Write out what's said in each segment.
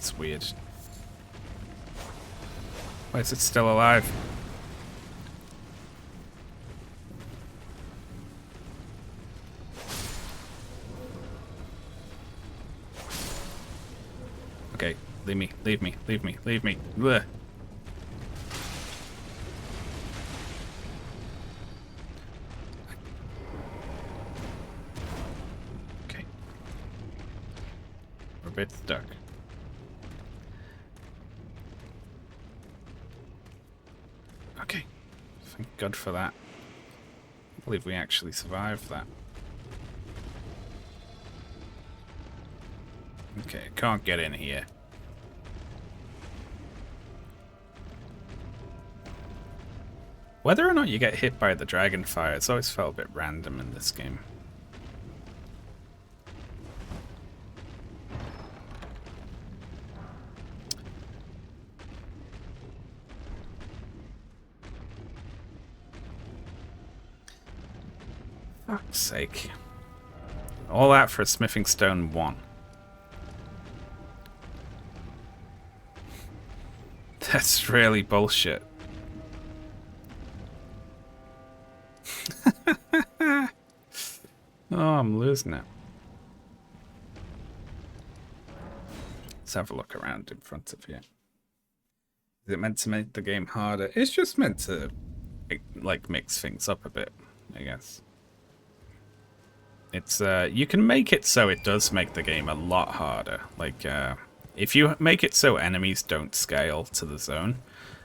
It's weird. Why is it still alive? Okay, leave me, leave me, leave me, leave me. Blech. Okay. We're a bit stuck. Okay. Thank God for that. I believe we actually survived that. Okay, can't get in here. Whether or not you get hit by the dragon fire, it's always felt a bit random in this game. Fuck's sake. All that for a smithing stone 1. That's really bullshit. Oh, I'm losing it. Let's have a look around in front of you. Is it meant to make the game harder? It's just meant to, like, mix things up a bit, I guess. It's, you can make it so it does make the game a lot harder. Like, if you make it so enemies don't scale to the zone,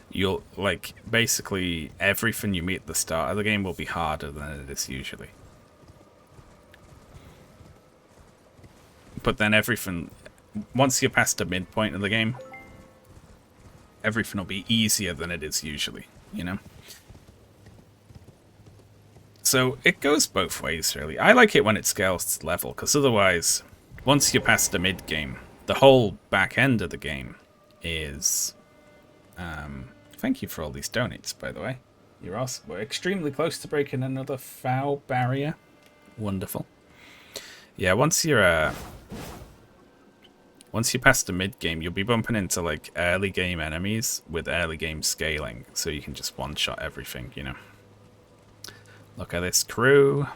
you'll, like, basically everything you meet at the start of the game will be harder than it is usually. But then everything, once you're past the midpoint of the game, everything will be easier than it is usually, you know? So it goes both ways, really. I like it when it scales to level, because otherwise, once you're past the mid-game, the whole back end of the game is... thank you for all these donates, by the way. You're awesome. We're extremely close to breaking another foul barrier. Wonderful. Yeah, once you're past the mid-game, you'll be bumping into, like, early-game enemies with early-game scaling, so you can just one-shot everything, you know? Look at this crew.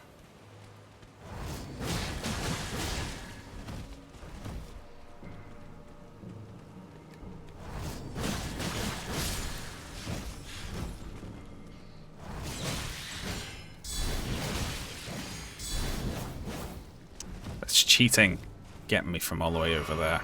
That's cheating. Getting me from all the way over there.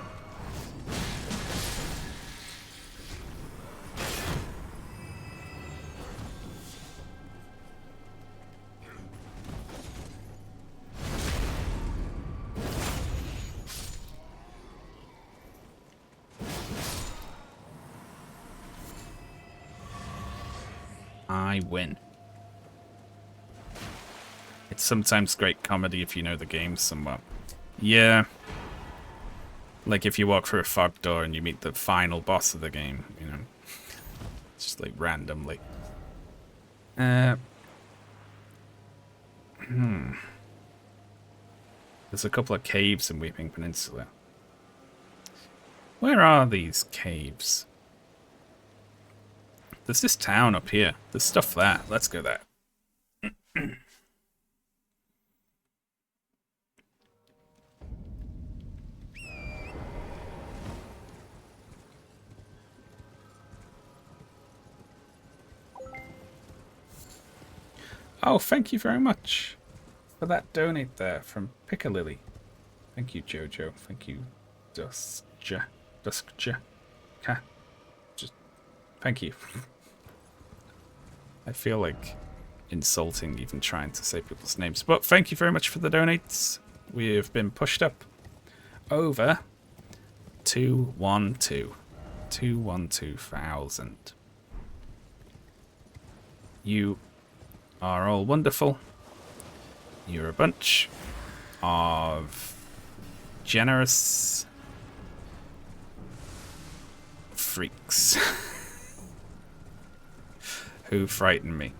I win. It's sometimes great comedy if you know the game somewhat. Yeah. Like if you walk through a fog door and you meet the final boss of the game, you know. Just like randomly. There's a couple of caves in Weeping Peninsula. Where are these caves? There's this town up here. There's stuff there. Let's go there. Oh, thank you very much for that donate there from Piccalilly. Thank you, Jojo. Thank you, Duskja. Just thank you. I feel like insulting even trying to say people's names. But thank you very much for the donates. We have been pushed up over 212,000. You are all wonderful. You're a bunch of generous freaks who frighten me.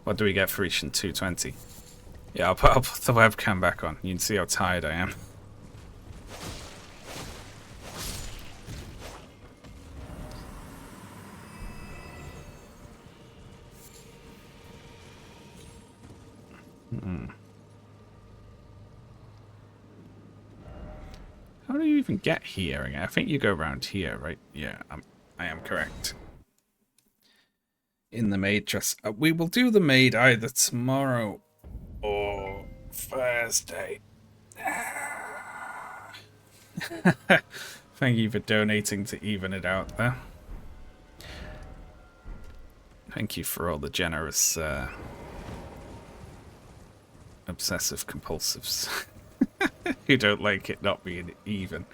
What do we get for reaching 220? Yeah, I'll put the webcam back on. You can see how tired I am. How do you even get here again? I think you go around here, right? Yeah, I am correct. In the maid dress. We will do the maid either tomorrow or Thursday. Thank you for donating to even it out there. Thank you for all the generous obsessive compulsives who don't like it not being even.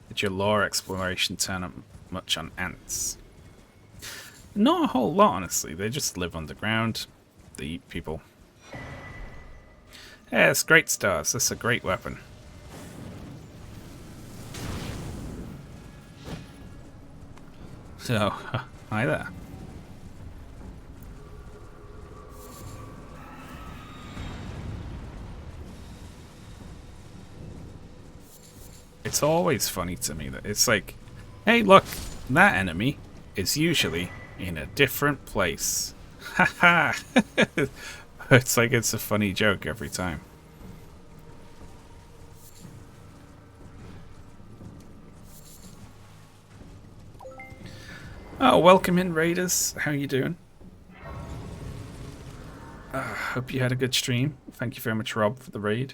Did your lore exploration turn up much on ants? Not a whole lot, honestly. They just live underground. They eat people. Yeah, it's great stars. That's a great weapon. So, hi there. It's always funny to me that it's like, hey, look, that enemy is usually in a different place. Haha. It's like it's a funny joke every time. Oh, welcome in, Raiders. How you doing? Hope you had a good stream. Thank you very much, Rob, for the raid.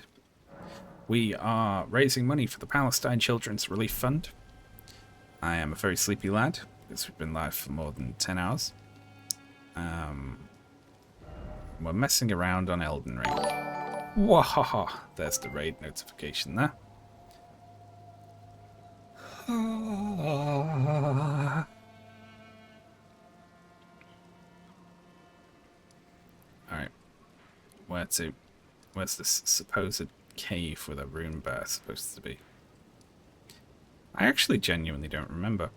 We are raising money for the Palestine Children's Relief Fund. I am a very sleepy lad, because we've been live for more than 10 hours. We're messing around on Elden Ring. Wahaha! There's the raid notification there. Alright. Where's this supposed cave with a rune bear supposed to be? I actually genuinely don't remember.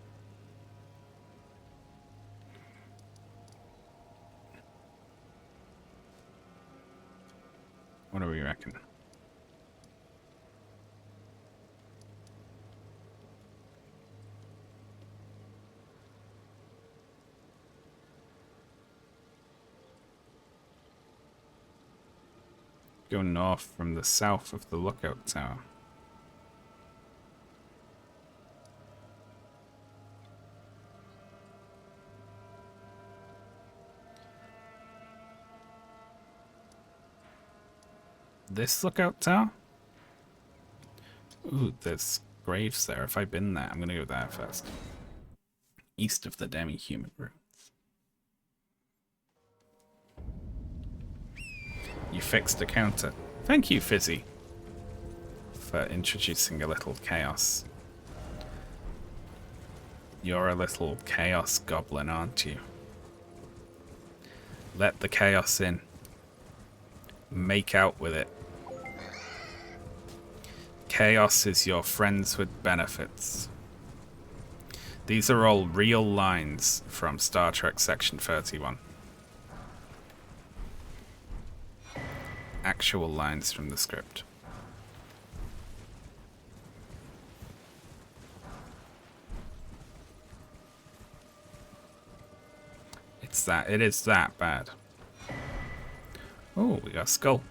What do we reckon? Go north from the south of the lookout tower. This lookout tower? Ooh, there's graves there. Have I been there? I'm gonna go there first. East of the demi-human ruins. You fixed a counter. Thank you, Fizzy, for introducing a little chaos. You're a little chaos goblin, aren't you? Let the chaos in. Make out with it. Chaos is your friends with benefits. These are all real lines from Star Trek Section 31. Actual lines from the script. It is that bad. Oh, we got a skull.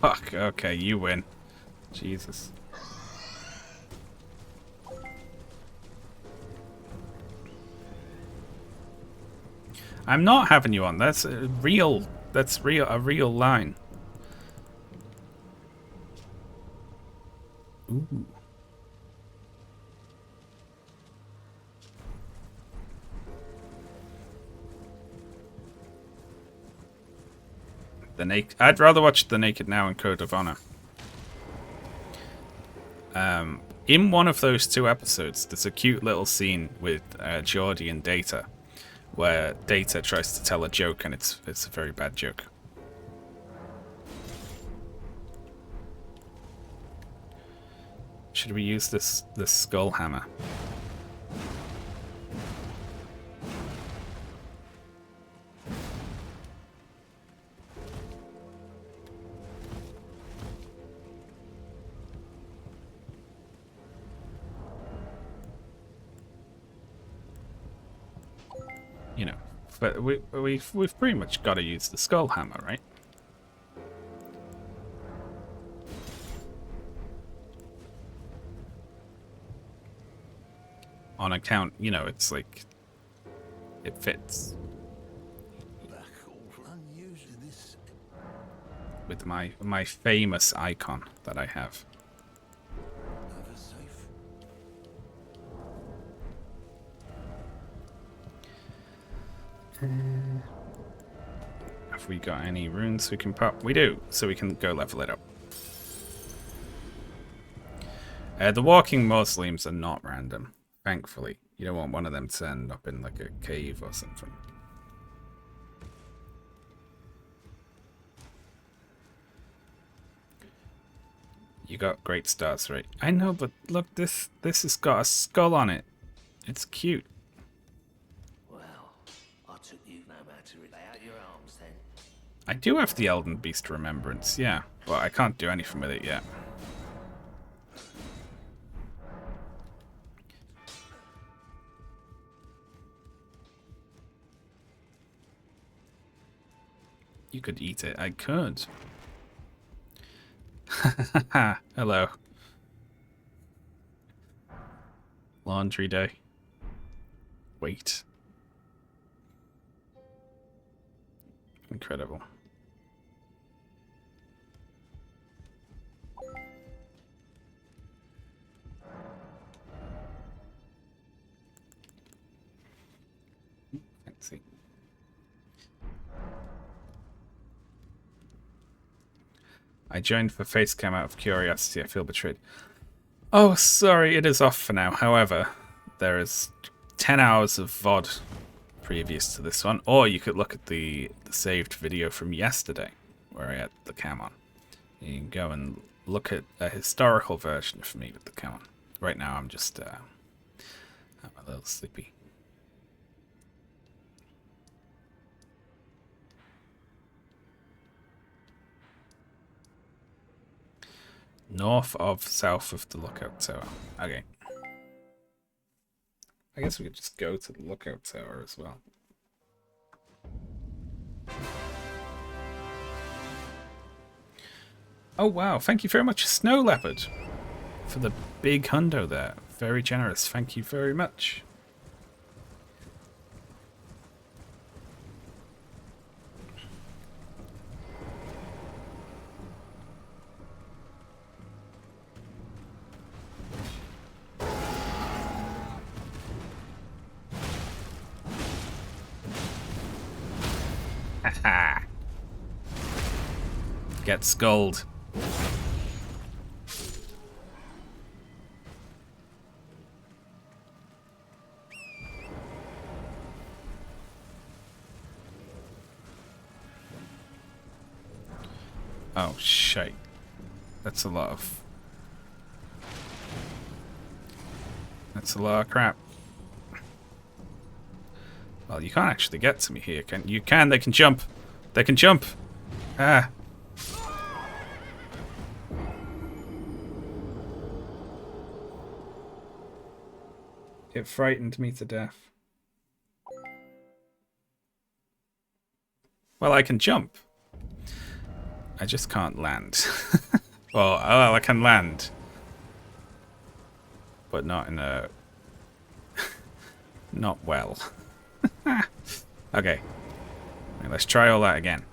Fuck, okay, you win. Jesus. I'm not having you on. That's a real line. Ooh. I'd rather watch The Naked Now and Code of Honor. In one of those two episodes, there's a cute little scene with Geordie and Data, where Data tries to tell a joke and it's a very bad joke. Should we use this skull hammer? but we've pretty much got to use the skull hammer, right? On account, you know, it's like it fits with my famous icon that I have. Have we got any runes we can pop? We do, so we can go level it up. The walking mausoleums are not random, thankfully. You don't want one of them to end up in like a cave or something. You got great stars, right? I know, but look, this has got a skull on it. It's cute. Well, I took you no matter lay out your arms then. I do have the Elden Beast Remembrance, yeah, but I can't do anything with it yet. You could eat it. I could. Hello. Laundry day. Wait. Incredible. Let's see. I joined for face cam out of curiosity. I feel betrayed. Oh, sorry, it is off for now. However, there is 10 hours of VOD previous to this one. Or you could look at the saved video from yesterday, where I had the cam on. You can go and look at a historical version of me with the cam on. Right now, I'm just I'm a little sleepy. North of, south of the lookout tower. Okay. I guess we could just go to the lookout tower as well. Oh wow, thank you very much, Snow Leopard, for the big hundo there. Very generous, thank you very much. Get skulled. Oh shit. That's a lot of crap. Well, you can't actually get to me here, can you? Can, they can jump. They can jump. Ah. It frightened me to death. Well, I can jump. I just can't land. Well, I can land. But not in a... not well. Okay. Right, let's try all that again.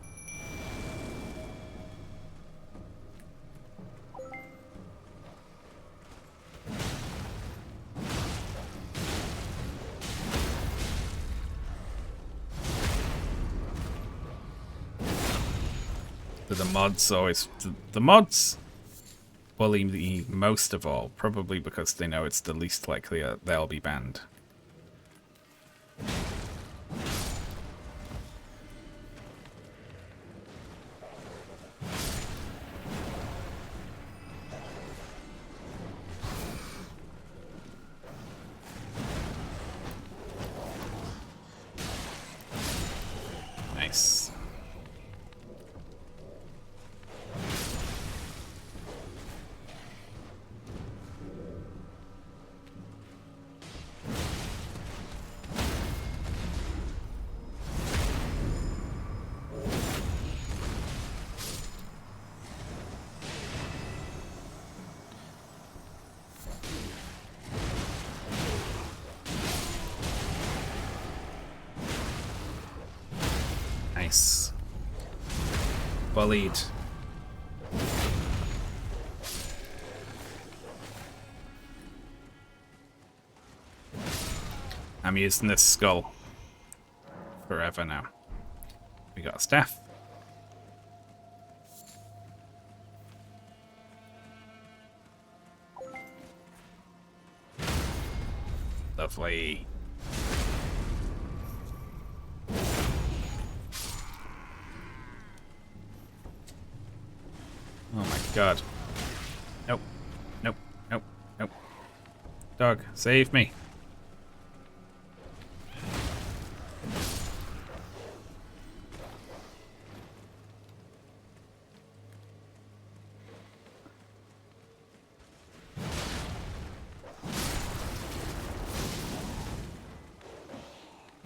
The mods always... The mods bully me most of all, probably because they know it's the least likely they'll be banned. Nice. Nice. Bullied. I'm using this skull forever now. We got a staff. Lovely. Oh my god. Nope. Nope. Nope. Nope. Dog, save me.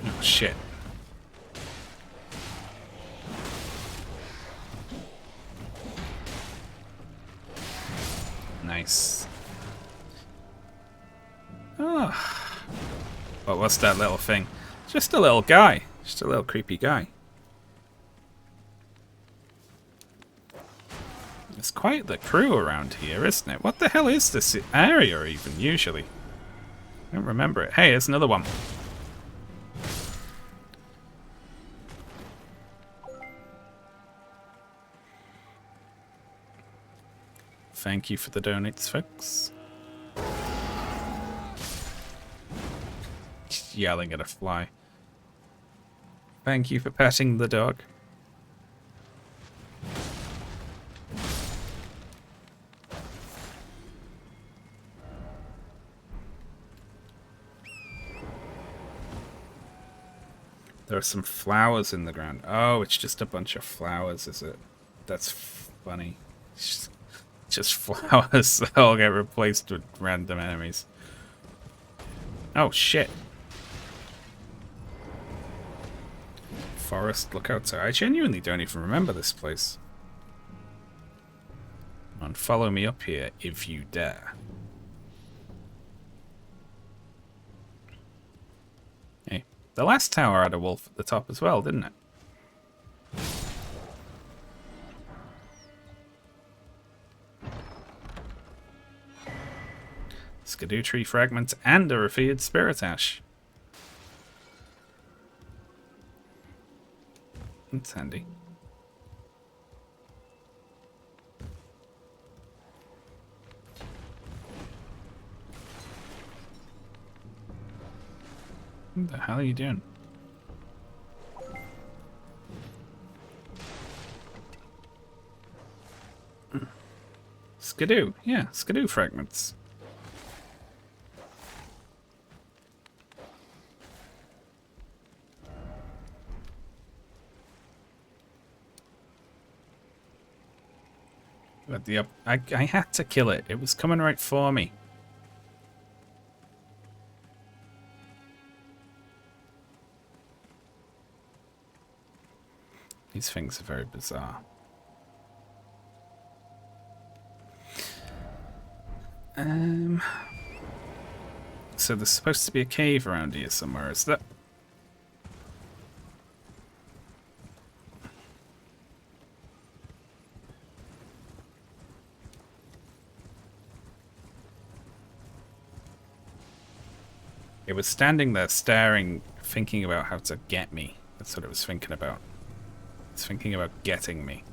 Oh shit. Nice. Oh. What was that little thing? Just a little guy. Just a little creepy guy. It's quite the crew around here, isn't it? What the hell is this area even, usually? I don't remember it. Hey, there's another one. Thank you for the donates, folks. Just yelling at a fly. Thank you for petting the dog. There are some flowers in the ground. Oh, it's just a bunch of flowers, is it? That's funny. It's just flowers that all get replaced with random enemies. Oh, shit. Forest, look outside. I genuinely don't even remember this place. Come on, follow me up here if you dare. Hey, the last tower had a wolf at the top as well, didn't it? Skidoo tree fragments and a revered spirit ash. That's handy. What the hell are you doing? Skidoo. Yeah, skidoo fragments. But I had to kill it. It was coming right for me. These things are very bizarre. So there's supposed to be a cave around here somewhere, is that? It was standing there staring, thinking about how to get me. That's what it was thinking about. It's thinking about getting me.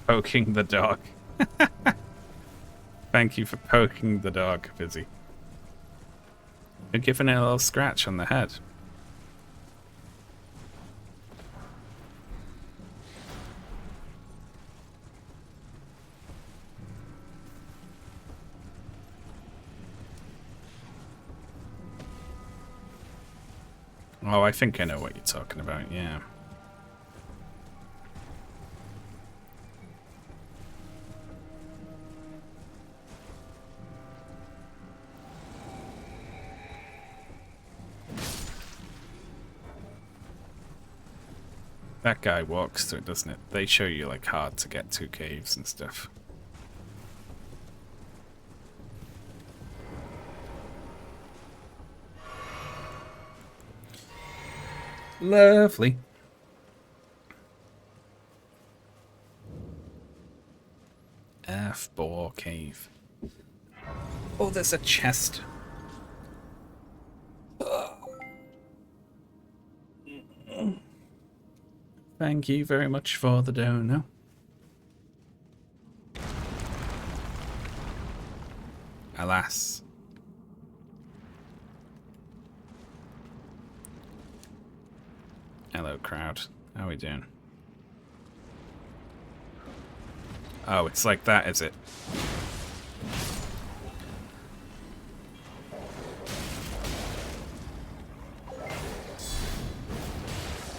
Poking the dog. Thank you for poking the dog, Fizzy. You're giving it a little scratch on the head. Oh, I think I know what you're talking about, yeah. That guy walks through, doesn't it? They show you like hard to get to caves and stuff. Lovely. F-Bore Cave. Oh, there's a chest. Thank you very much for the dono. Alas. Hello, crowd. How are we doing? Oh, it's like that, is it?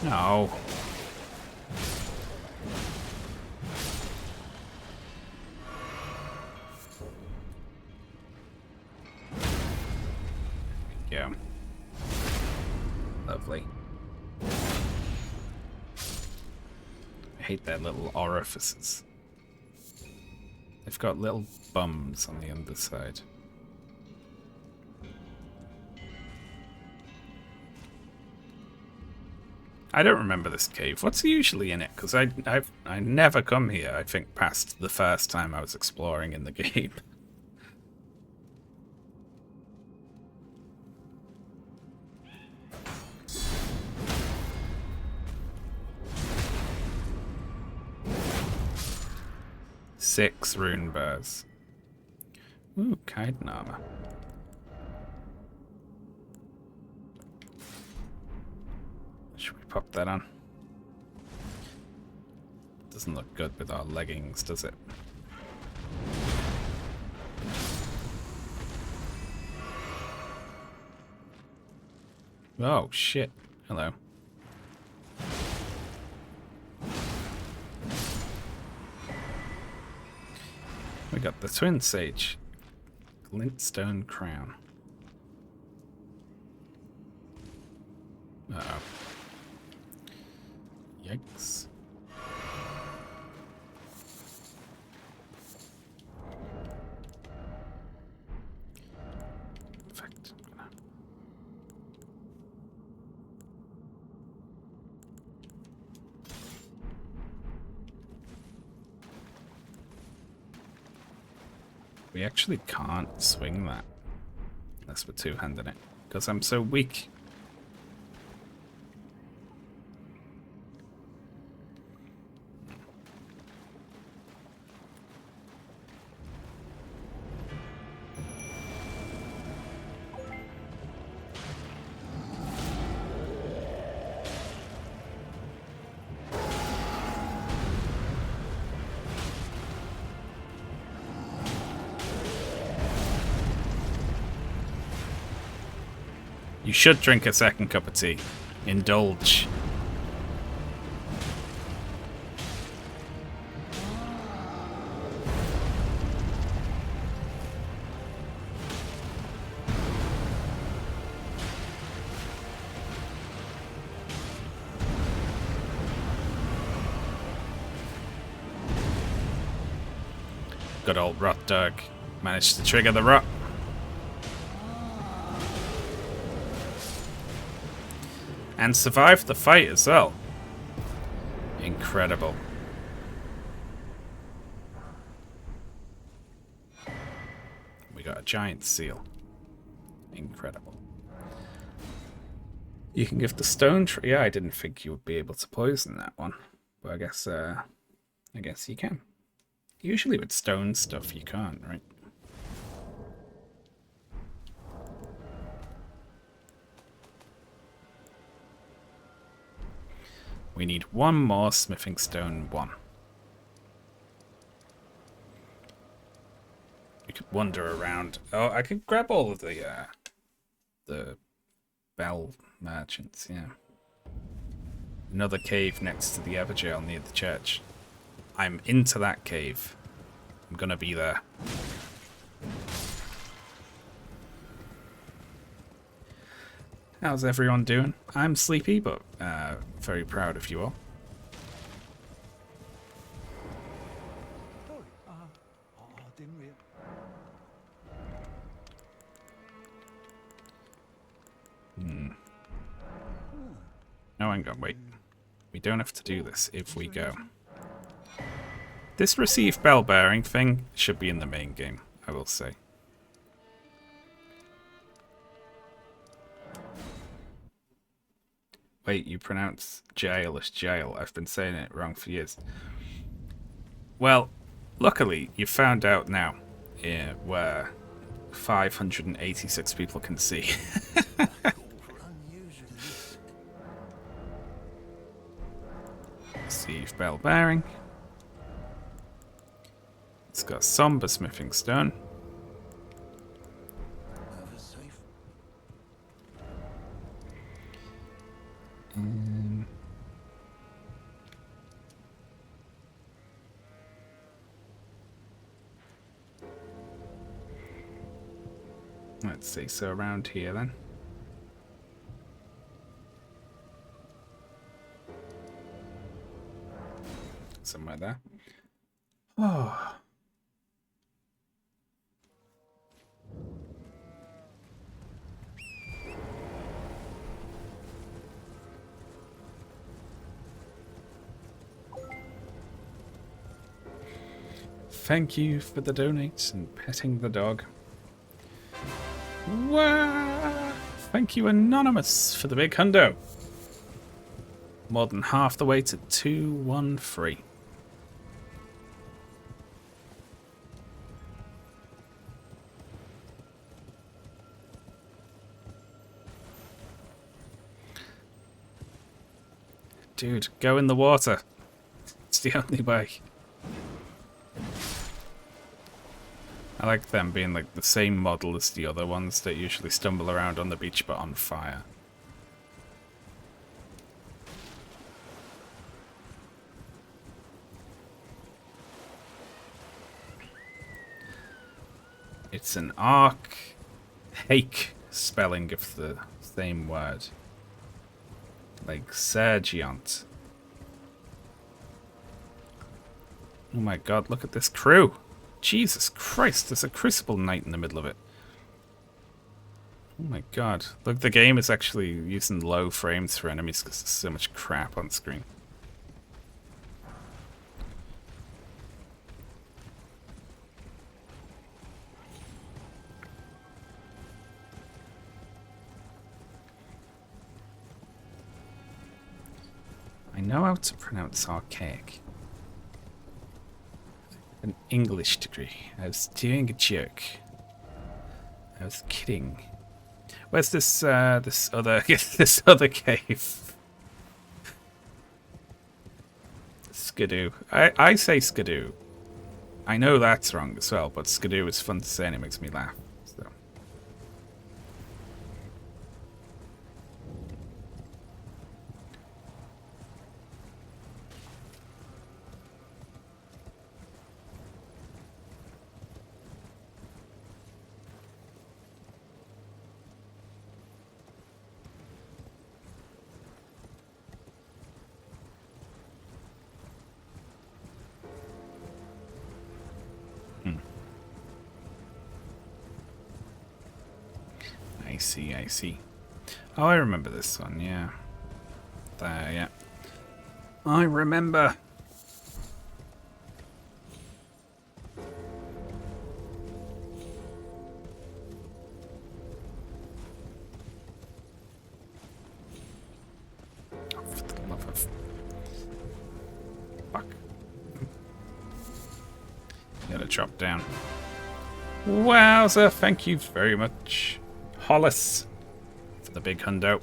No. Yeah. Lovely. I hate their little orifices. They've got little bums on the underside. I don't remember this cave. What's usually in it? Because I never come here, I think, past the first time I was exploring in the game. Six rune bars. Ooh, Kaiden armor. Should we pop that on? Doesn't look good with our leggings, does it? Oh, shit. Hello. We got the Twin Sage. Glintstone Crown. Uh-oh. Yikes. Perfect. We actually can't swing that unless we're two-handing it, because I'm so weak. You should drink a second cup of tea. Indulge. Good old rot dog. Managed to trigger the rot. And survived the fight as well. Incredible. We got a giant seal. Incredible. You can give the stone tree. Yeah, I didn't think you would be able to poison that one, but I guess you can. Usually with stone stuff you can't, right? We need one more smithing stone 1. We could wander around. Oh, I could grab all of the bell merchants, yeah. Another cave next to the Everjail near the church. I'm into that cave. I'm gonna be there. How's everyone doing? I'm sleepy, but very proud of you all. hang on, wait. We don't have to do this if we go. This receive bell bearing thing should be in the main game, I will say. Wait, you pronounce jail as jail. I've been saying it wrong for years. Well, luckily, you found out now where 586 people can see. Receive bell bearing. It's got somber smithing stone. Let's see, so around here then. Somewhere there. Oh. Thank you for the donates and petting the dog. Wow. Thank you, Anonymous, for the big hundo. More than half the way to 213. Dude, go in the water. It's the only way. I like them being like the same model as the other ones that usually stumble around on the beach but on fire. It's an archaic spelling of the same word. Like Sergeant. Oh my god, look at this crew! Jesus Christ, there's a Crucible Knight in the middle of it. Oh my god. Look, the game is actually using low frames for enemies because there's so much crap on screen. I know how to pronounce archaic. An English degree. I was doing a joke. I was kidding. Where's this this other this other cave? Skidoo. I say Skidoo. I know that's wrong as well, but Skidoo is fun to say and it makes me laugh. So. I see. Oh, I remember this one, yeah. There, yeah. I remember. Oh, for the love of... Fuck. Gotta drop down. Wowza, thank you very much. Hollis for the big hundo.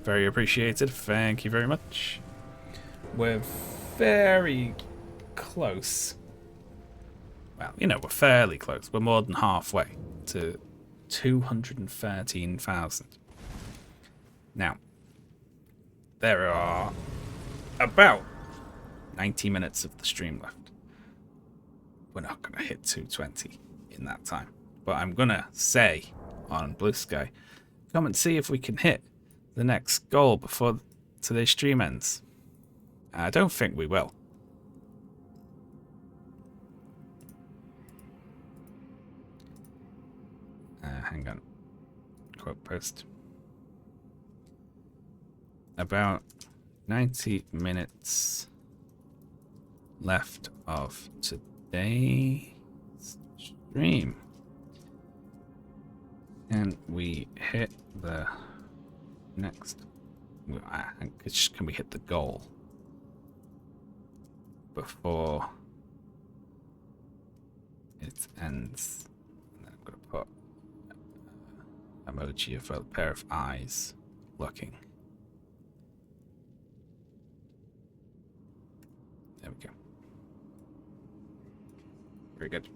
Very appreciated. Thank you very much. We're very close. Well, you know, we're fairly close. We're more than halfway to 213,000. Now, there are about 90 minutes of the stream left. We're not going to hit 220 in that time. But I'm going to say on Blue Sky, come and see if we can hit the next goal before today's stream ends. I don't think we will. Hang on. Quote post. about 90 minutes left of today's stream. And we hit the next... Can we hit the goal before it ends? And then I'm going to put emoji of a pair of eyes looking. There we go. Very good.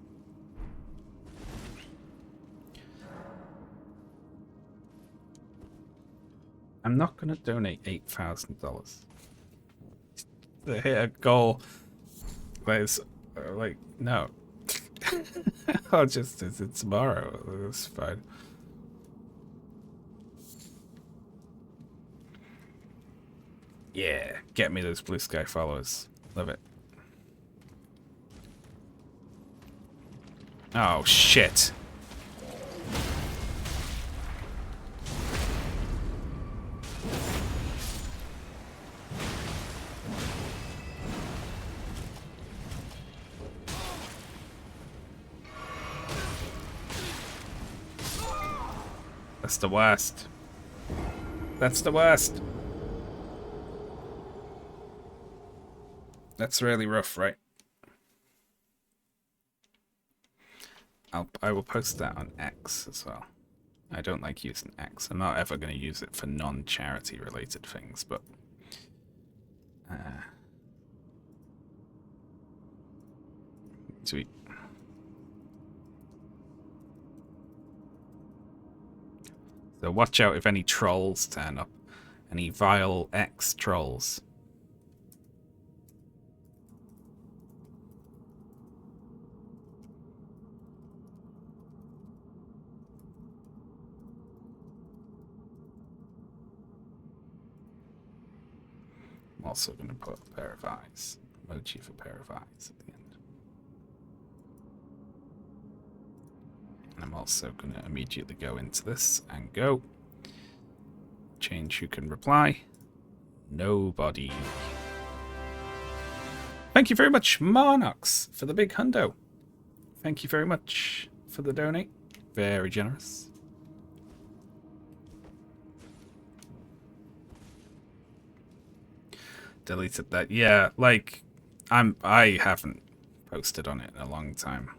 I'm not going to donate $8,000 to hit a goal. It's like, no. I'll just do it tomorrow. That's fine. Yeah, get me those blue sky followers. Love it. Oh, shit. That's the worst. That's the worst. That's really rough, right? I will post that on X as well. I don't like using X. I'm not ever going to use it for non-charity related things, but sweet. So watch out if any trolls turn up. Any vile X trolls. I'm also going to put a pair of eyes. Emoji for a pair of eyes at the end. And I'm also going to immediately go into this and go. Change who can reply. Nobody. Thank you very much, Marnox, for the big hundo. Thank you very much for the donate. Very generous. Deleted that. Yeah, like I haven't posted on it in a long time.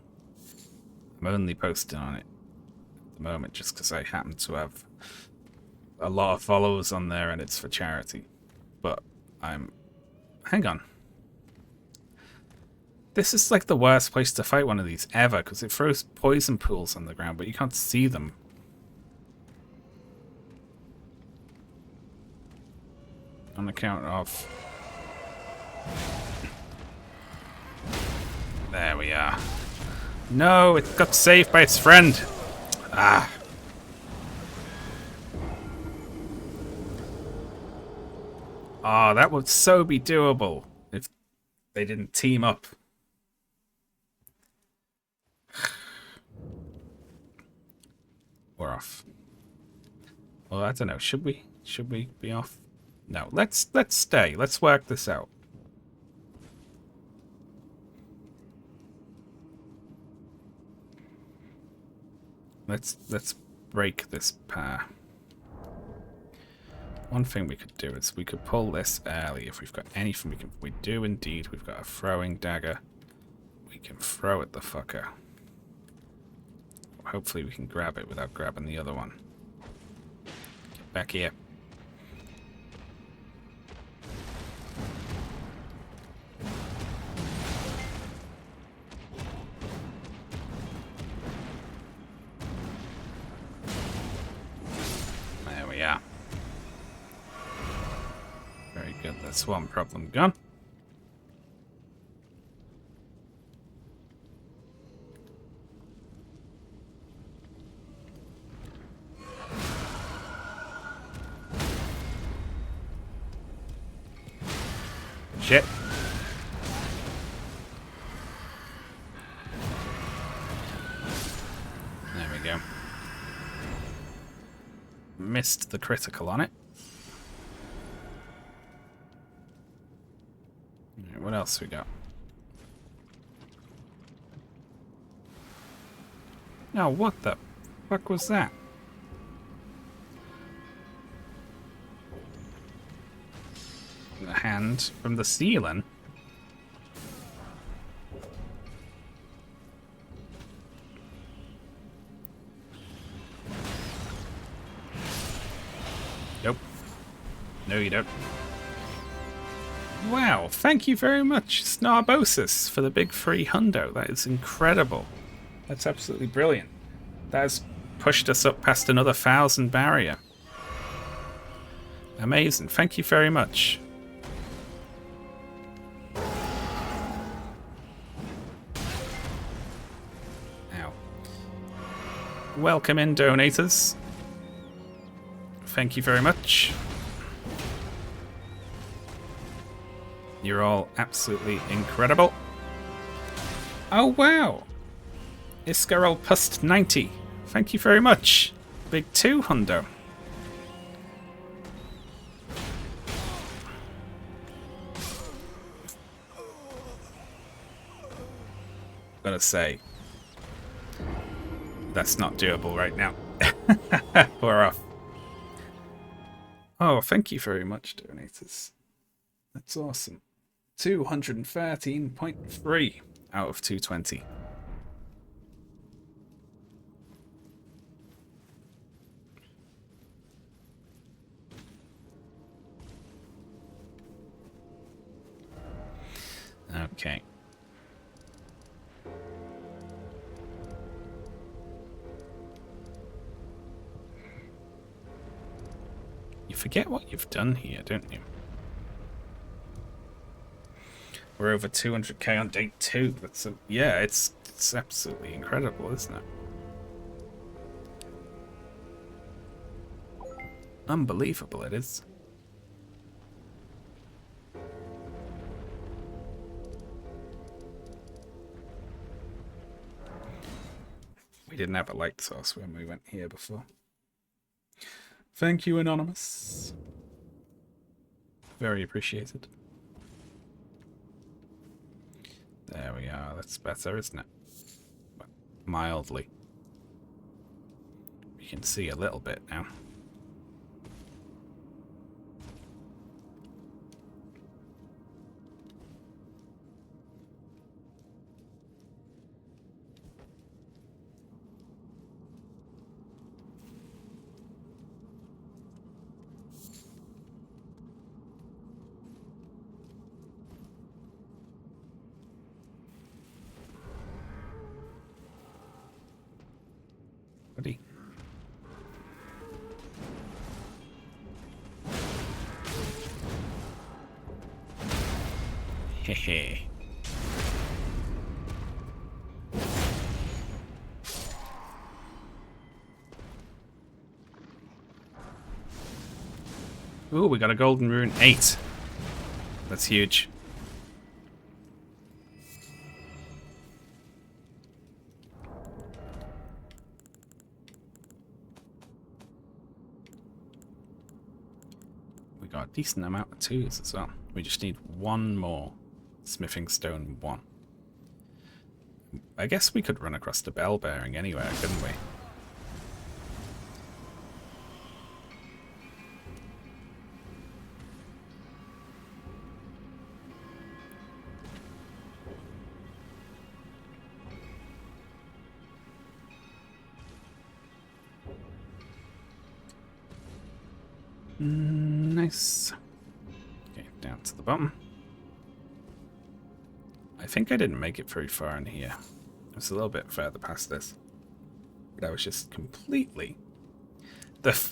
I'm only posting on it at the moment just because I happen to have a lot of followers on there and it's for charity. But hang on. This is like the worst place to fight one of these ever because it throws poison pools on the ground, but you can't see them. On account of... There we are. No, it got saved by its friend. Ah. Oh, that would so be doable if they didn't team up. We're off. Well, I don't know. Should we? Should we be off? No. Let's stay. Let's work this out. Let's break this pair. One thing we could do is we could pull this early if we've got anything we can. We do indeed. We've got a throwing dagger. We can throw at the fucker. Hopefully we can grab it without grabbing the other one. Get back here. There we are. Very good. That's one problem gone. Shit. There we go. Missed the critical on it. else we got? Oh, what the fuck was that? A hand from the ceiling? Nope. No, you don't. Wow, thank you very much, Snarbosis, for the big free hundo. That is incredible. That's absolutely brilliant. That has pushed us up past another 1,000 barrier. Amazing. Thank you very much. Ow. Welcome in, donators. Thank you very much. You're all absolutely incredible. Oh, wow. Iscarol Pust 90. Thank you very much. Big 2 hundo. Gotta say, that's not doable right now. We're off. Oh, thank you very much, donators. That's awesome. 213.3 out of 220. Okay. You forget what you've done here, don't you? We're over 200k on day 2. That's yeah, it's absolutely incredible, isn't it? Unbelievable it is. We didn't have a light source when we went here before. Thank you, Anonymous. Very appreciated. There we are. That's better, isn't it? But mildly. We can see a little bit now. Buddy. Hehe. Ooh, we got a golden rune 8. That's huge. We got a decent amount of 2s as well. We just need one more smithing stone 1. I guess we could run across the bell bearing anywhere, couldn't we? Nice. Okay, down to the bottom. I think I didn't make it very far in here. It's a little bit further past this. But I was just completely...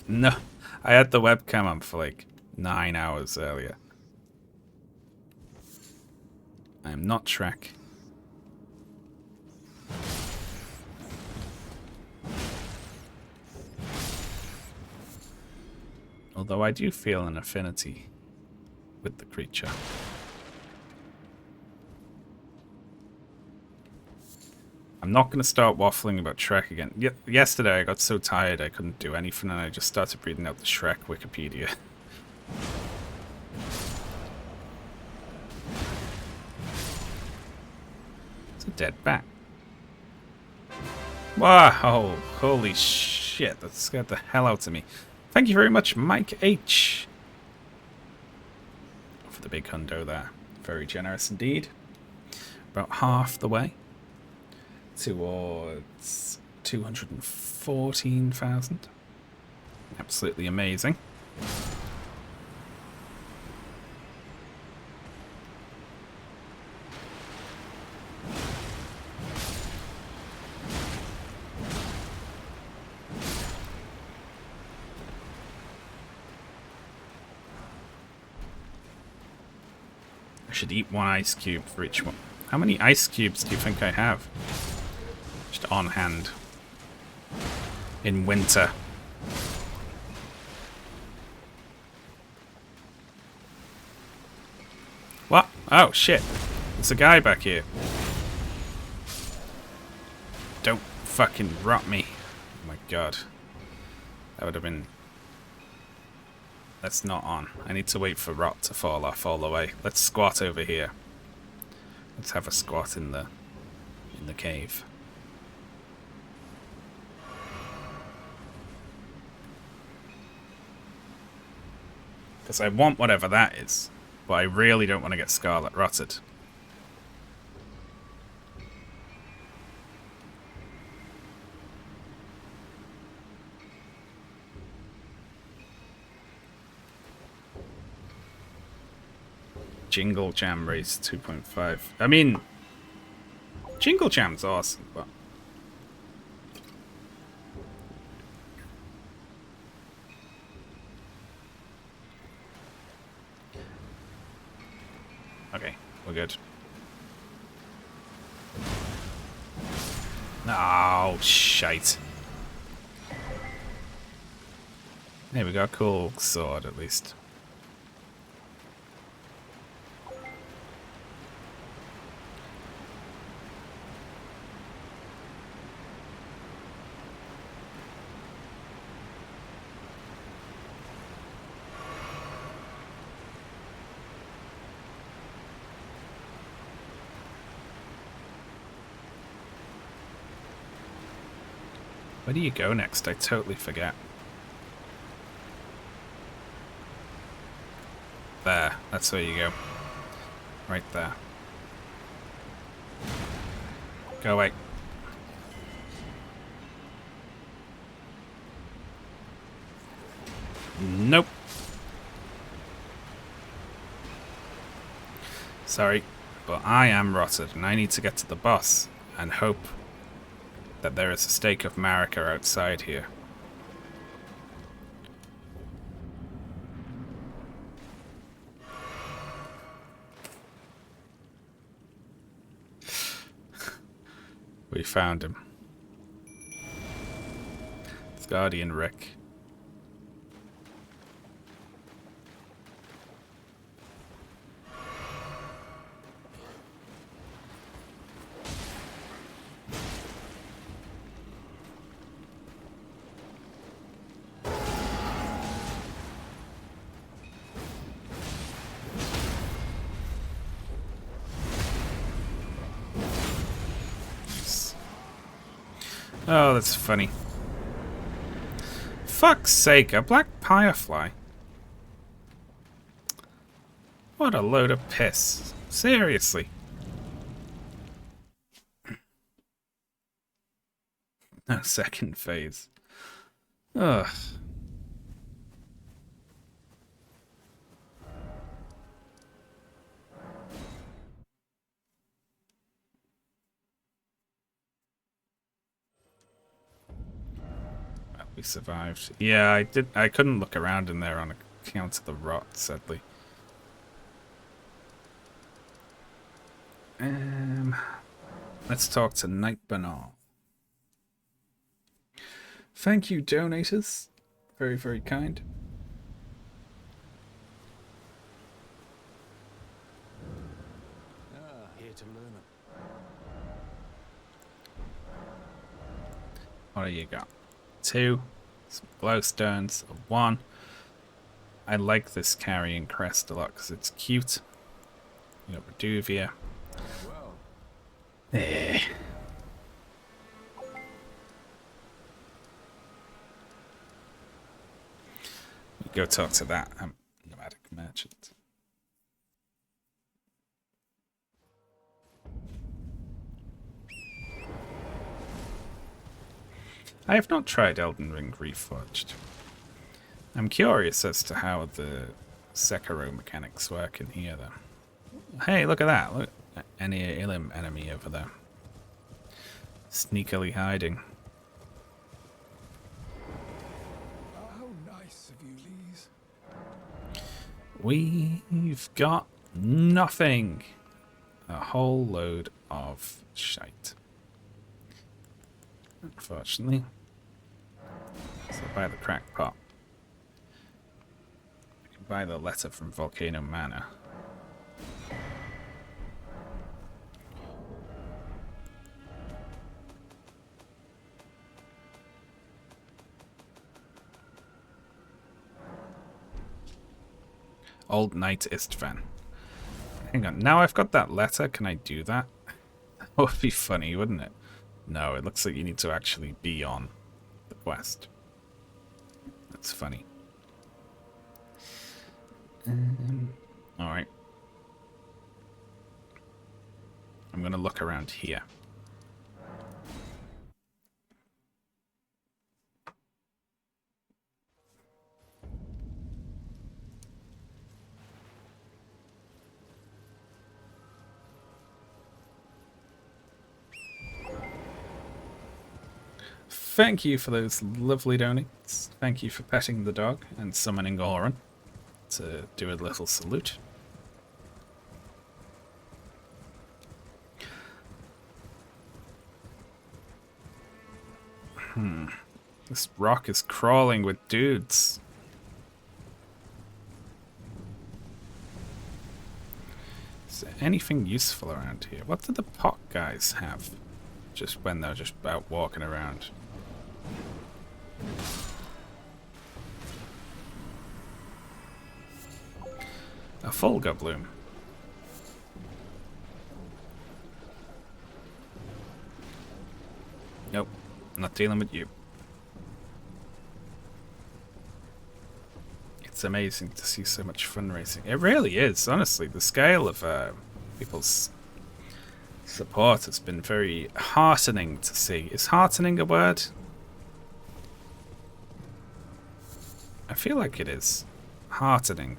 No, I had the webcam on for like 9 hours earlier. I am not Shrek. Although I do feel an affinity with the creature. I'm not going to start waffling about Shrek again. Yesterday I got so tired I couldn't do anything and I just started reading out the Shrek Wikipedia. It's a dead bat. Wow, holy shit, that scared the hell out of me. Thank you very much, Mike H. for the big hundo there. Very generous indeed. About half the way towards 214,000. Absolutely amazing. I should eat one ice cube for each one. How many ice cubes do you think I have? Just on hand. In winter. What? Oh, shit. There's a guy back here. Don't fucking rot me. Oh my god. That would have been... That's not on. I need to wait for rot to fall off all the way. Let's squat over here. Let's have a squat in the cave. Because I want whatever that is, but I really don't want to get scarlet rotted. Jingle Jam race 2.5. I mean, Jingle Jam's awesome, but... Okay, we're good. Oh, shite. There we go, cool sword at least. Where do you go next? I totally forget. There, that's where you go. Right there. Go away. Nope. Sorry, but I am rotted and I need to get to the boss and hope that there is a stake of Marika outside here. We found him. It's Guardian Rick. Oh, that's funny. Fuck's sake, a black firefly. What a load of piss. Seriously. No second phase. Ugh. We survived. Yeah, I couldn't look around in there on account of the rot, sadly. Let's talk to Night Banal. Thank you, donators. Very, very kind. Here to learn. What do you got? 2, some glowstones, a 1. I like this carrying crest a lot because it's cute. You got Reduvia. Well, Eh. Go talk to that nomadic merchant. I have not tried Elden Ring Reforged. I'm curious as to how the Sekiro mechanics work in here, though. Hey, look at that. Look, any Illim enemy over there. Sneakily hiding. How nice of you, Lise. We've got nothing. A whole load of shite. Unfortunately. So buy the crackpot. I can buy the letter from Volcano Manor. Old Knight Istvan. Hang on, now I've got that letter, can I do that? That would be funny, wouldn't it? No, it looks like you need to actually be on the quest. That's funny. Alright. I'm gonna look around here. Thank you for those lovely donates. Thank you for petting the dog and summoning Oren to do a little salute. This rock is crawling with dudes. Is there anything useful around here? What do the pot guys have? Just when they're just out walking around. A Fulgur bloom. Nope, not dealing with you. It's amazing to see so much fundraising. It really is, honestly. The scale of people's support has been very heartening to see. Is heartening a word? I feel like it is. Heartening.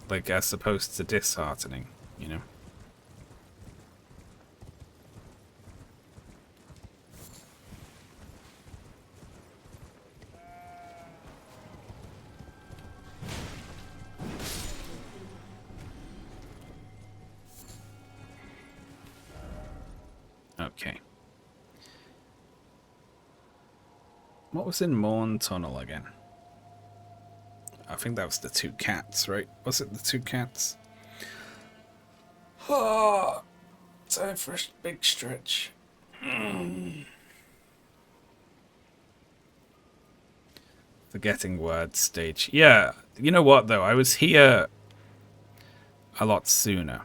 Like, as opposed to disheartening, you know? Okay. What was in Morn Tunnel again? I think that was the two cats, right? Was it the two cats? Oh, time for a big stretch. Forgetting words stage. Yeah, you know what though? I was here a lot sooner.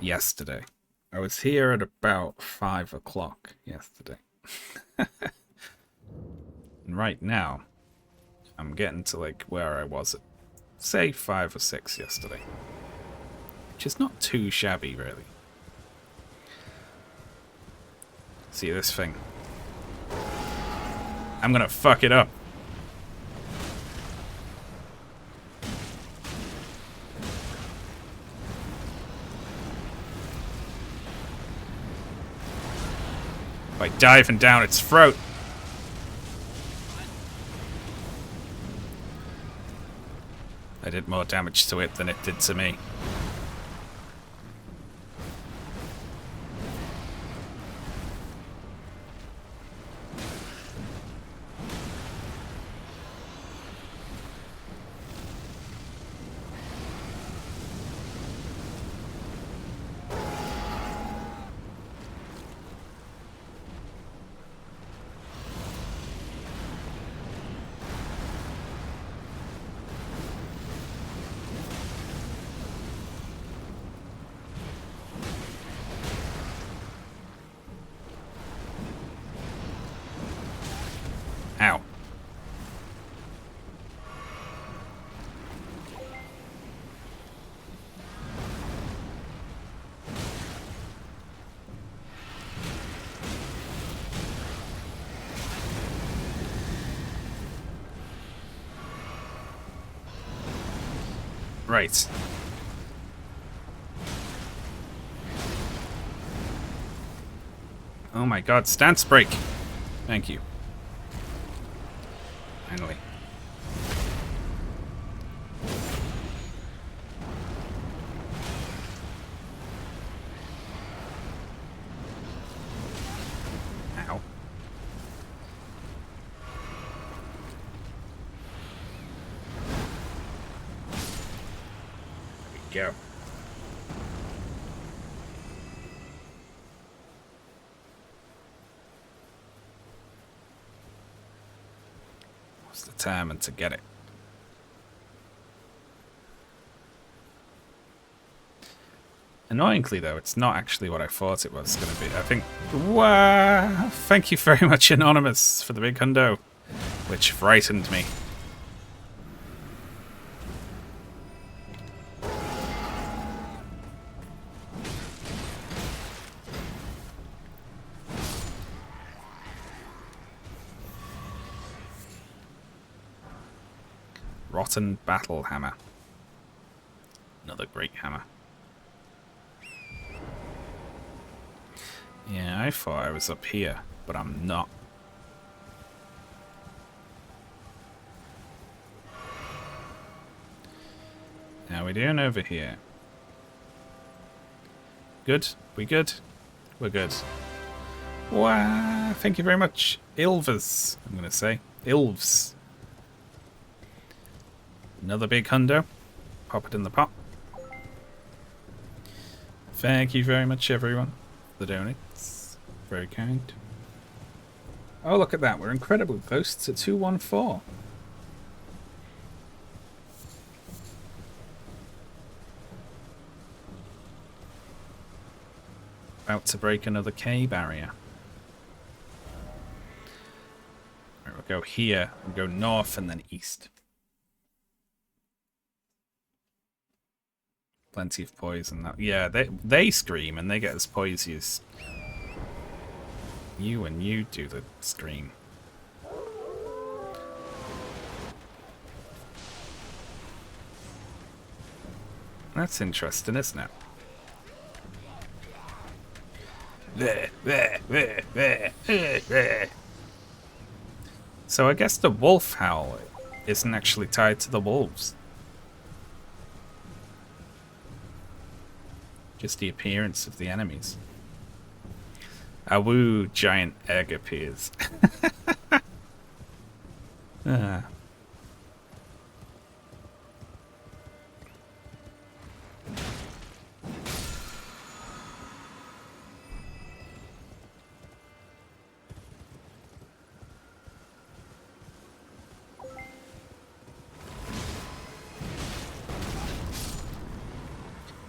Yesterday. I was here at about 5 o'clock yesterday. And right now, I'm getting to like where I was at, say, 5 or 6 yesterday. Which is not too shabby, really. See this thing? I'm gonna fuck it up. By diving down its throat. I did more damage to it than it did to me. Right. Oh my god, stance break. Thank you. Finally. Ow. There we go. What's determined to get it? Annoyingly, though, it's not actually what I thought it was going to be. I think... Wow! Thank you very much, Anonymous, for the big hundo, which frightened me. Rotten Battle Hammer. Another great hammer. Yeah, I thought I was up here, but I'm not. How we doing over here? Good? We good? We're good. Wow, thank you very much. Ilvers, I'm going to say. Ilves. Another big hundo. Pop it in the pot. Thank you very much, everyone. The donates. Very kind. Oh, look at that. We're incredibly close to 214. About to break another K barrier. Right, we'll go here, and go north and then east. Plenty of poison. Yeah, they scream and they get as poisy as you, and you do the scream. That's interesting, isn't it? So I guess the wolf howl isn't actually tied to the wolves. Just the appearance of the enemies. A woo, giant egg appears. Ah.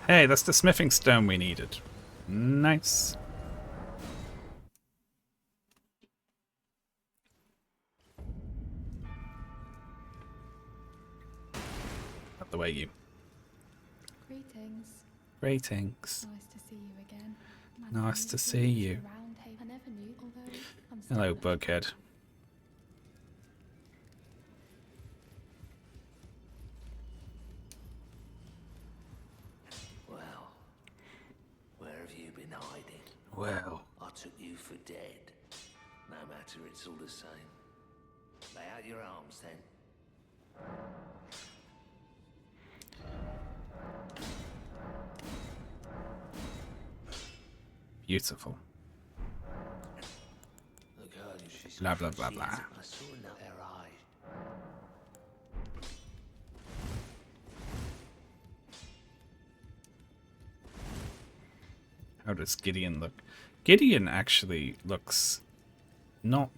Hey, that's the smithing stone we needed. Nice. Not the way you. Greetings. Greetings. Nice to see you again. Nice to see you. I never knew, although I'm Hello, still Bughead. Well, where have you been hiding? Well, I took you for dead. No matter, it's all the same. Lay out your arms then. beautiful. The girl who she's Blah, blah, blah, blah. I saw in her eye. How does Gideon look? Gideon actually looks not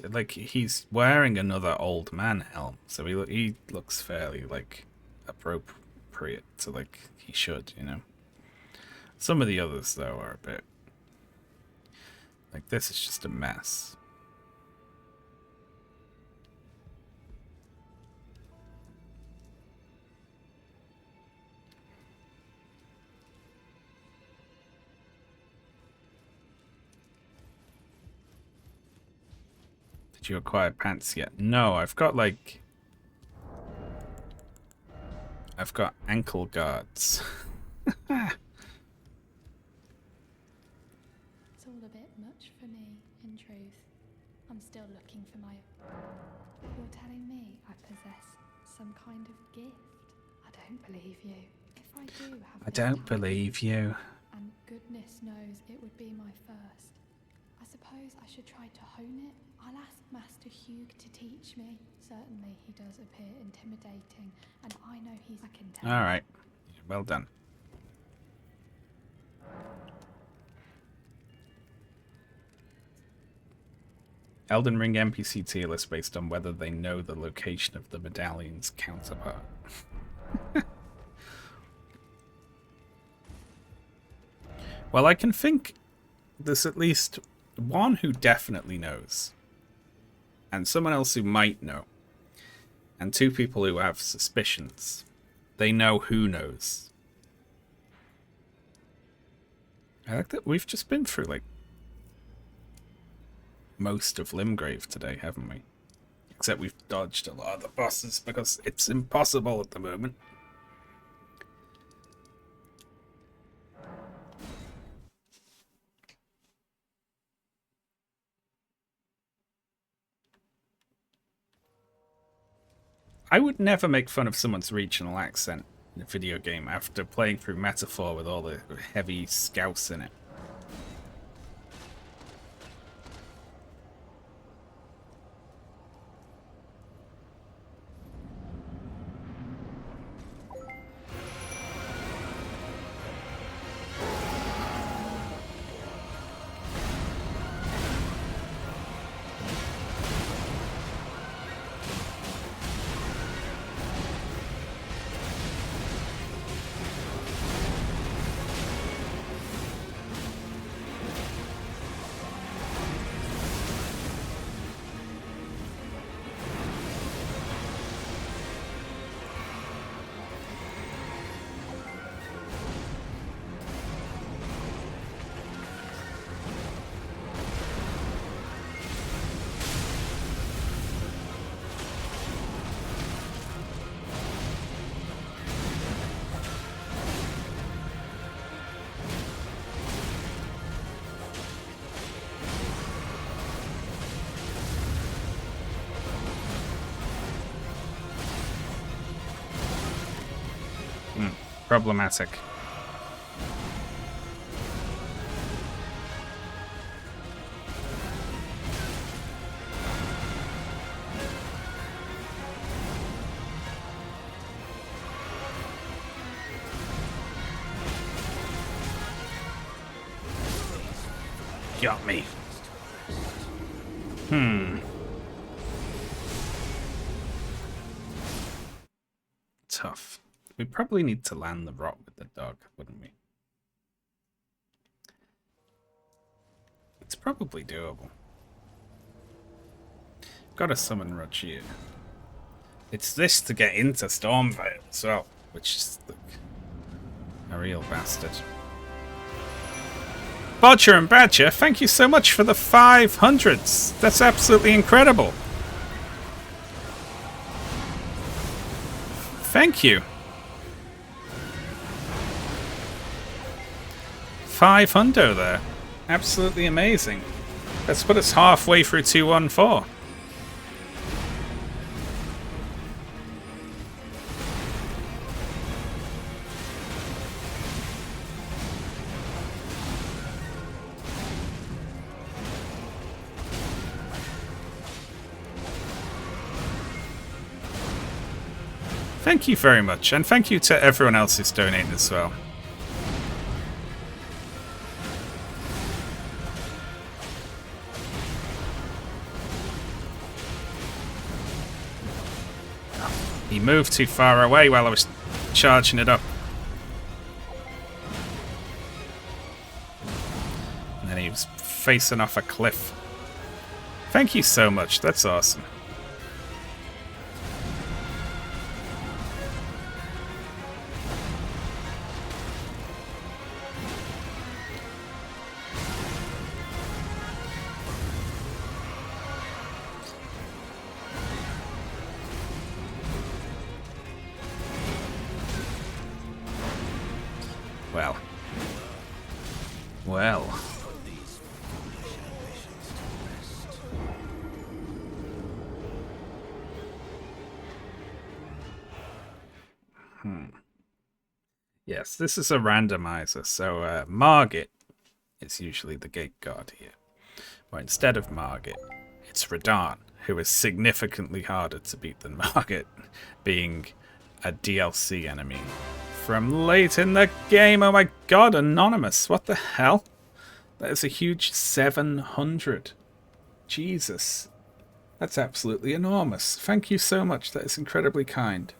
like he's wearing another old man helm, so he looks fairly like appropriate to like he should, you know. Some of the others though are a bit like this is just a mess. Did you acquire pants yet? No, I've got like I've got ankle guards. It's all a bit much for me, in truth. I'm still looking for my... You're telling me I possess some kind of gift? I don't believe you. If I do have I this don't talent, believe you. and goodness knows it would be my first, I suppose I should try to hone it. I'll ask Master Hugh to teach me. Certainly he does appear intimidating, and I know he's... I can tell. Alright. Well done. Elden Ring NPC tier list based on whether they know the location of the medallion's counterpart. Well, I can think there's at least one who definitely knows, and someone else who might know, and two people who have suspicions. They know who knows. I like that we've just been through, like, most of Limgrave today, haven't we? Except we've dodged a lot of the bosses because it's impossible at the moment. I would never make fun of someone's regional accent in a video game after playing through Metaphor with all the heavy scouse in it. Problematic. Got me. Tough. We probably need to land the rock with the dog, wouldn't we? It's probably doable. Gotta summon Rogier. It's this to get into Stormvale as well, which is a real bastard. Bodger and Badger, thank you so much for the 500s. That's absolutely incredible. Thank you. 500 there. Absolutely amazing. Let's put us halfway through 214. Thank you very much, and thank you to everyone else who's donating as well. He moved too far away while I was charging it up. And then he was facing off a cliff. Thank you so much, that's awesome. Well. Well. Put these foolish ambitions to rest. Yes, this is a randomizer, so Margit is usually the gate guard here. Well, instead of Margit, it's Radahn, who is significantly harder to beat than Margit, being a DLC enemy from late in the game. Oh my god, Anonymous, what the hell? That is a huge 700. Jesus. That's absolutely enormous. Thank you so much, that is incredibly kind.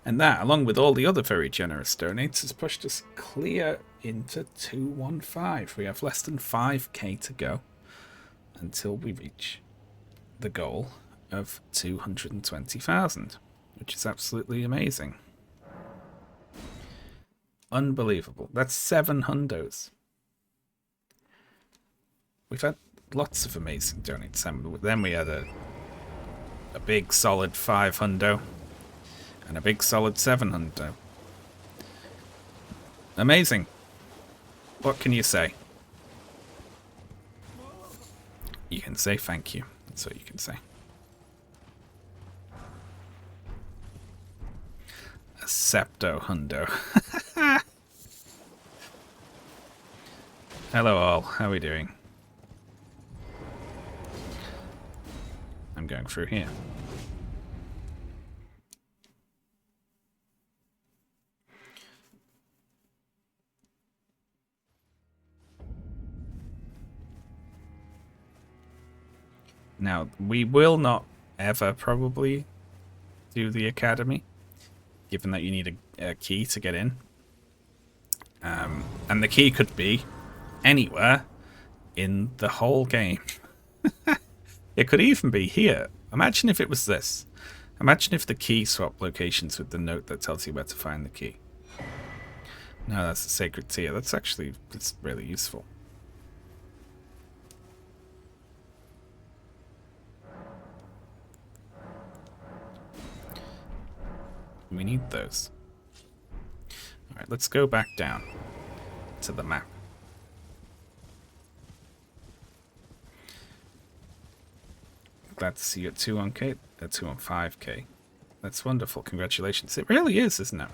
And that, along with all the other very generous donates, has pushed us clear into 215. We have less than 5k to go until we reach the goal of 220,000, which is absolutely amazing. Unbelievable. That's 7 hundos. We've had lots of amazing donates. Then we had a big solid 5 hundo. And a big solid 7 hundo. Amazing. What can you say? You can say thank you. That's what you can say. A septo hundo. Hello all. How are we doing? I'm going through here. Now, we will not ever probably do the academy, given that you need a key to get in. And the key could be anywhere in the whole game. It could even be here. Imagine if it was this. Imagine if the key swapped locations with the note that tells you where to find the key. No, that's the sacred tier. That's really useful. We need those. Alright, let's go back down to the map. Glad to see you at 2 on 5k. That's wonderful. Congratulations. It really is, isn't it?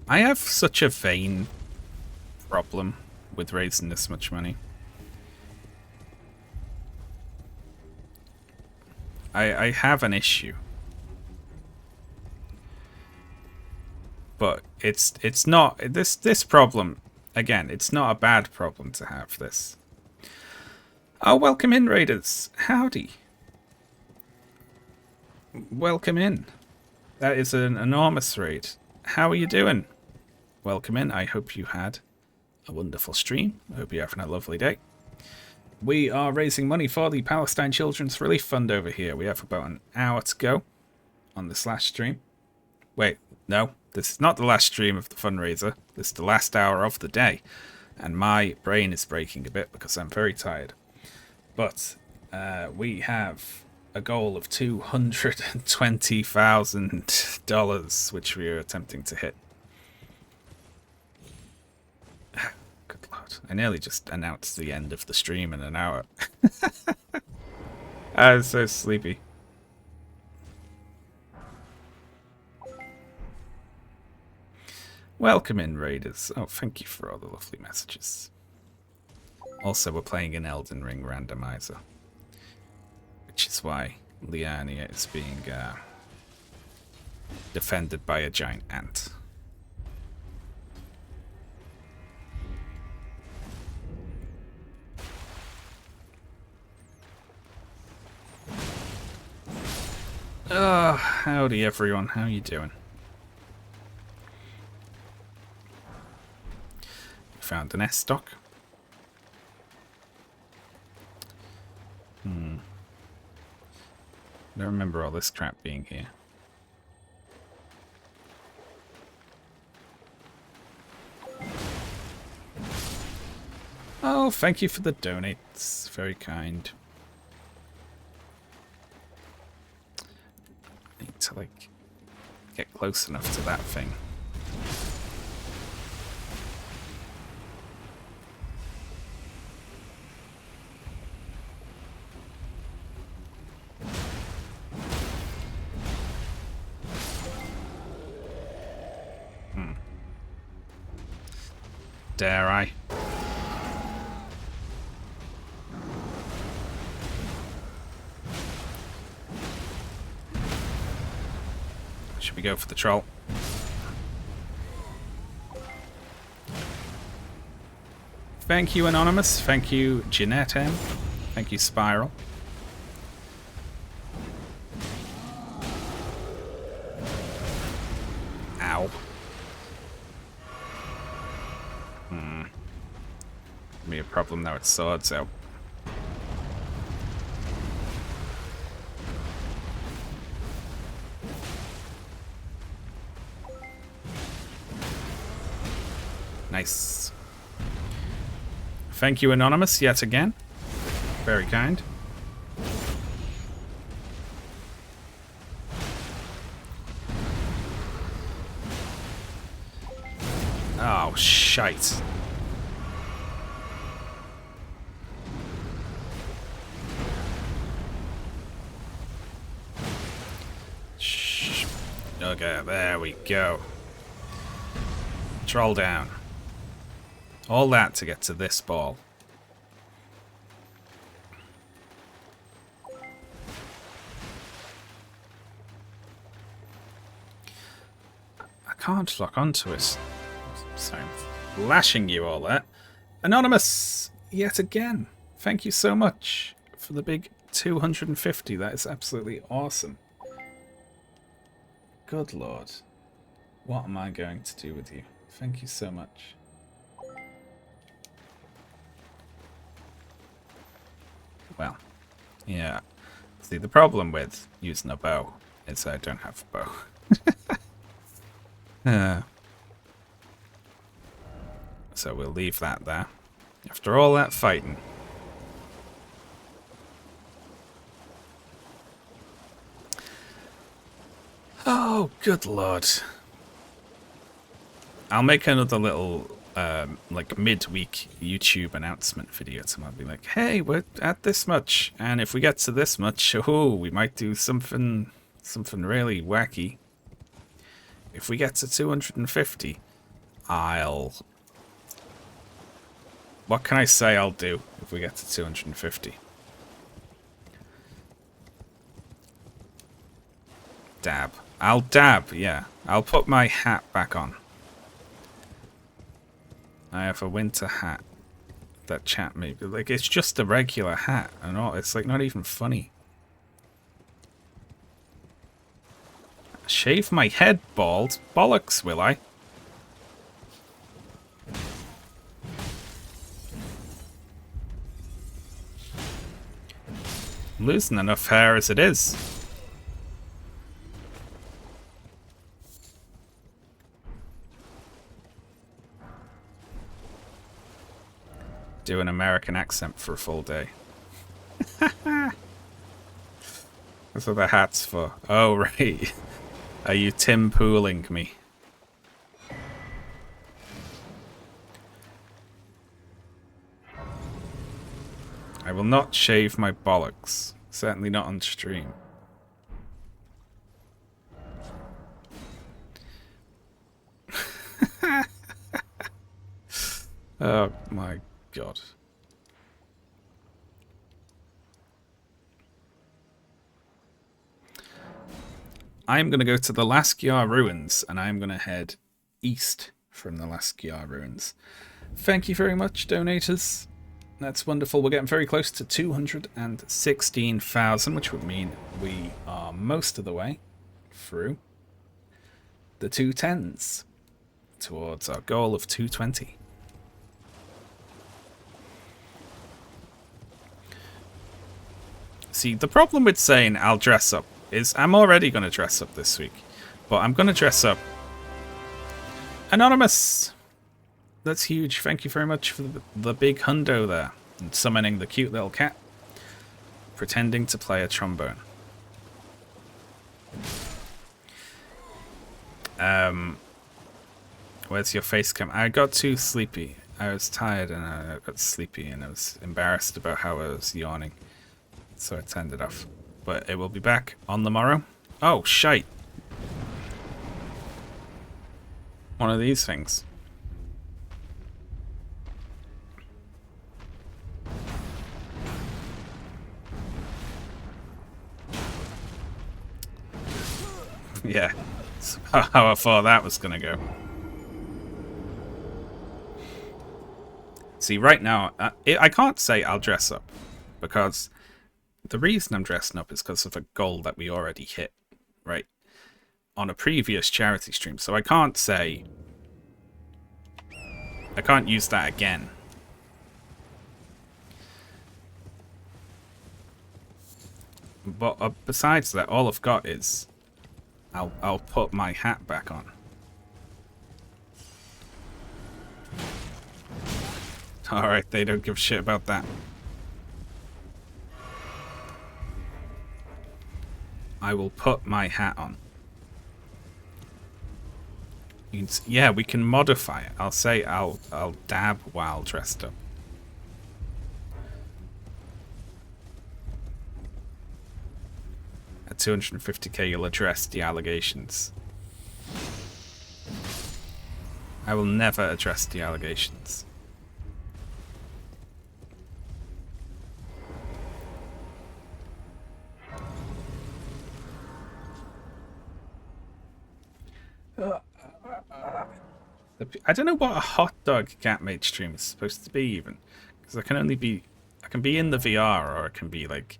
I have such a vain problem with raising this much money. I have an issue. But it's not this problem, again, it's not a bad problem to have this. Oh, welcome in, Raiders. Howdy. Welcome in. That is an enormous raid. How are you doing? Welcome in. I hope you had a wonderful stream. I hope you're having a lovely day. We are raising money for the Palestine Children's Relief Fund over here. We have about an hour to go on this last stream. Wait, no, this is not the last stream of the fundraiser. This is the last hour of the day. And my brain is breaking a bit because I'm very tired. But we have a goal of $220,000, which we are attempting to hit. Good lord. I nearly just announced the end of the stream in an hour. I was so sleepy. Welcome in, Raiders. Oh, thank you for all the lovely messages. Also, we're playing an Elden Ring randomizer, which is why Liania is being defended by a giant ant. Oh, howdy everyone, how you doing? Found an S-stock. I don't remember all this crap being here. Oh, thank you for the donates. Very kind. to, like, get close enough to that thing. Dare I? Should we go for the troll? Thank you, Anonymous. Thank you, Jeanette M. Thank you, Spiral. Ow. Be a problem now. It's swords out. Nice. Thank you, Anonymous, yet again. Very kind. Oh, shite. Shh. Okay, there we go. Troll down. All that to get to this ball. I can't lock onto it. So I'm lashing you all that. Anonymous, yet again. Thank you so much for the big 250. That is absolutely awesome. Good Lord. What am I going to do with you? Thank you so much. Well, yeah. See, the problem with using a bow is I don't have a bow. So we'll leave that there. After all that fighting. Oh, good Lord. I'll make another little like midweek YouTube announcement video. So I'll be like, hey, we're at this much, and if we get to this much, oh, we might do something really wacky. If we get to 250, what can I say I'll do if we get to 250? Dab. I'll dab, yeah. I'll put my hat back on. I have a winter hat that chat me. Like, it's just a regular hat and all. It's like not even funny. Shave my head bald? Bollocks, will I? I'm losing enough hair as it is. Do an American accent for a full day. That's what the hat's for. Oh, right. Are you Tim Pooling me? I will not shave my bollocks. Certainly not on stream. Oh my God. I'm going to go to the Laskyar Ruins, and I'm going to head east from the Laskyar Ruins. Thank you very much, donators. That's wonderful. We're getting very close to 216,000, which would mean we are most of the way through the 210s towards our goal of 220. See, the problem with saying I'll dress up is I'm already going to dress up this week. But I'm going to dress up. Anonymous! That's huge. Thank you very much for the big hundo there. And summoning the cute little cat. Pretending to play a trombone. Where's your face cam? I got too sleepy. I was tired and I got sleepy and I was embarrassed about how I was yawning. So I turned it off. But it will be back on the morrow. Oh, shite. One of these things. Yeah. That's how I thought that was going to go. See, right now, I can't say I'll dress up. Because the reason I'm dressing up is because of a goal that we already hit. Right? On a previous charity stream. So I can't say... I can't use that again. But besides that, all I've got is... I'll put my hat back on. Alright, they don't give a shit about that. I will put my hat on. Yeah, we can modify it. I'll say I'll dab while dressed up. At 250k, you'll address the allegations. I will never address the allegations. I don't know what a hot dog catmate stream is supposed to be even, because I can be in the VR or I can be like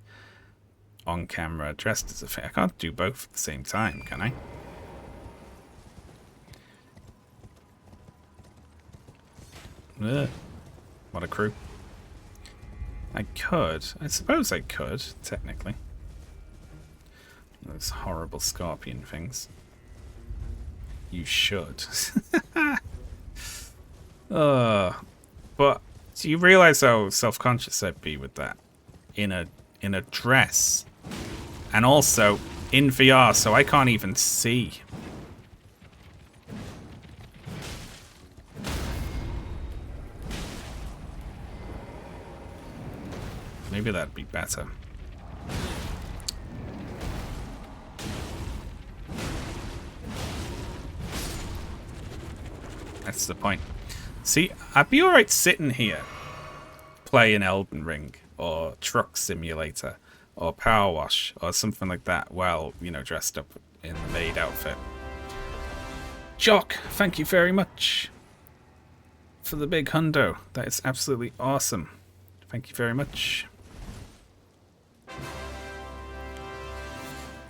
on camera dressed as a thing. I can't do both at the same time, can I? Ugh. What a crew. I suppose I could, technically. Those horrible scorpion things. You should. But do you realize how self-conscious I'd be with that? In a dress. And also in VR, so I can't even see. Maybe that'd be better. That's the point. See, I'd be alright sitting here playing Elden Ring or Truck Simulator or Power Wash or something like that while, you know, dressed up in the maid outfit. Jock, thank you very much for the big hundo. That is absolutely awesome. Thank you very much.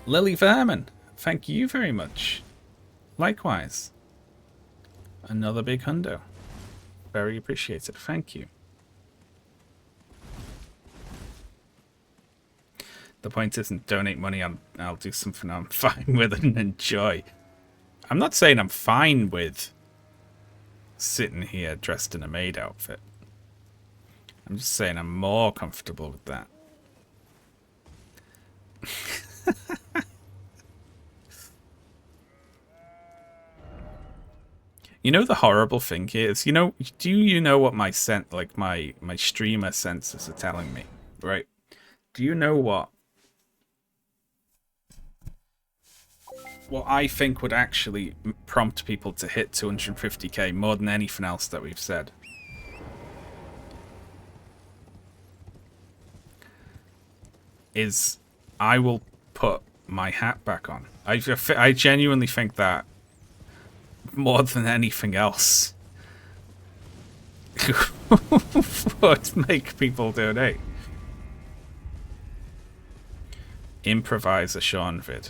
Lily Verman, thank you very much. Likewise. Another big hundo. Very appreciated. Thank you. The point isn't donate money. I'll do something I'm fine with and enjoy. I'm not saying I'm fine with sitting here dressed in a maid outfit. I'm just saying I'm more comfortable with that. You know the horrible thing here is, you know, do you know what my streamer senses are telling me, right? Do you know what I think would actually prompt people to hit 250k more than anything else that we've said? Is I will put my hat back on. I genuinely think that more than anything else would make people donate. Improvise a Sean vid.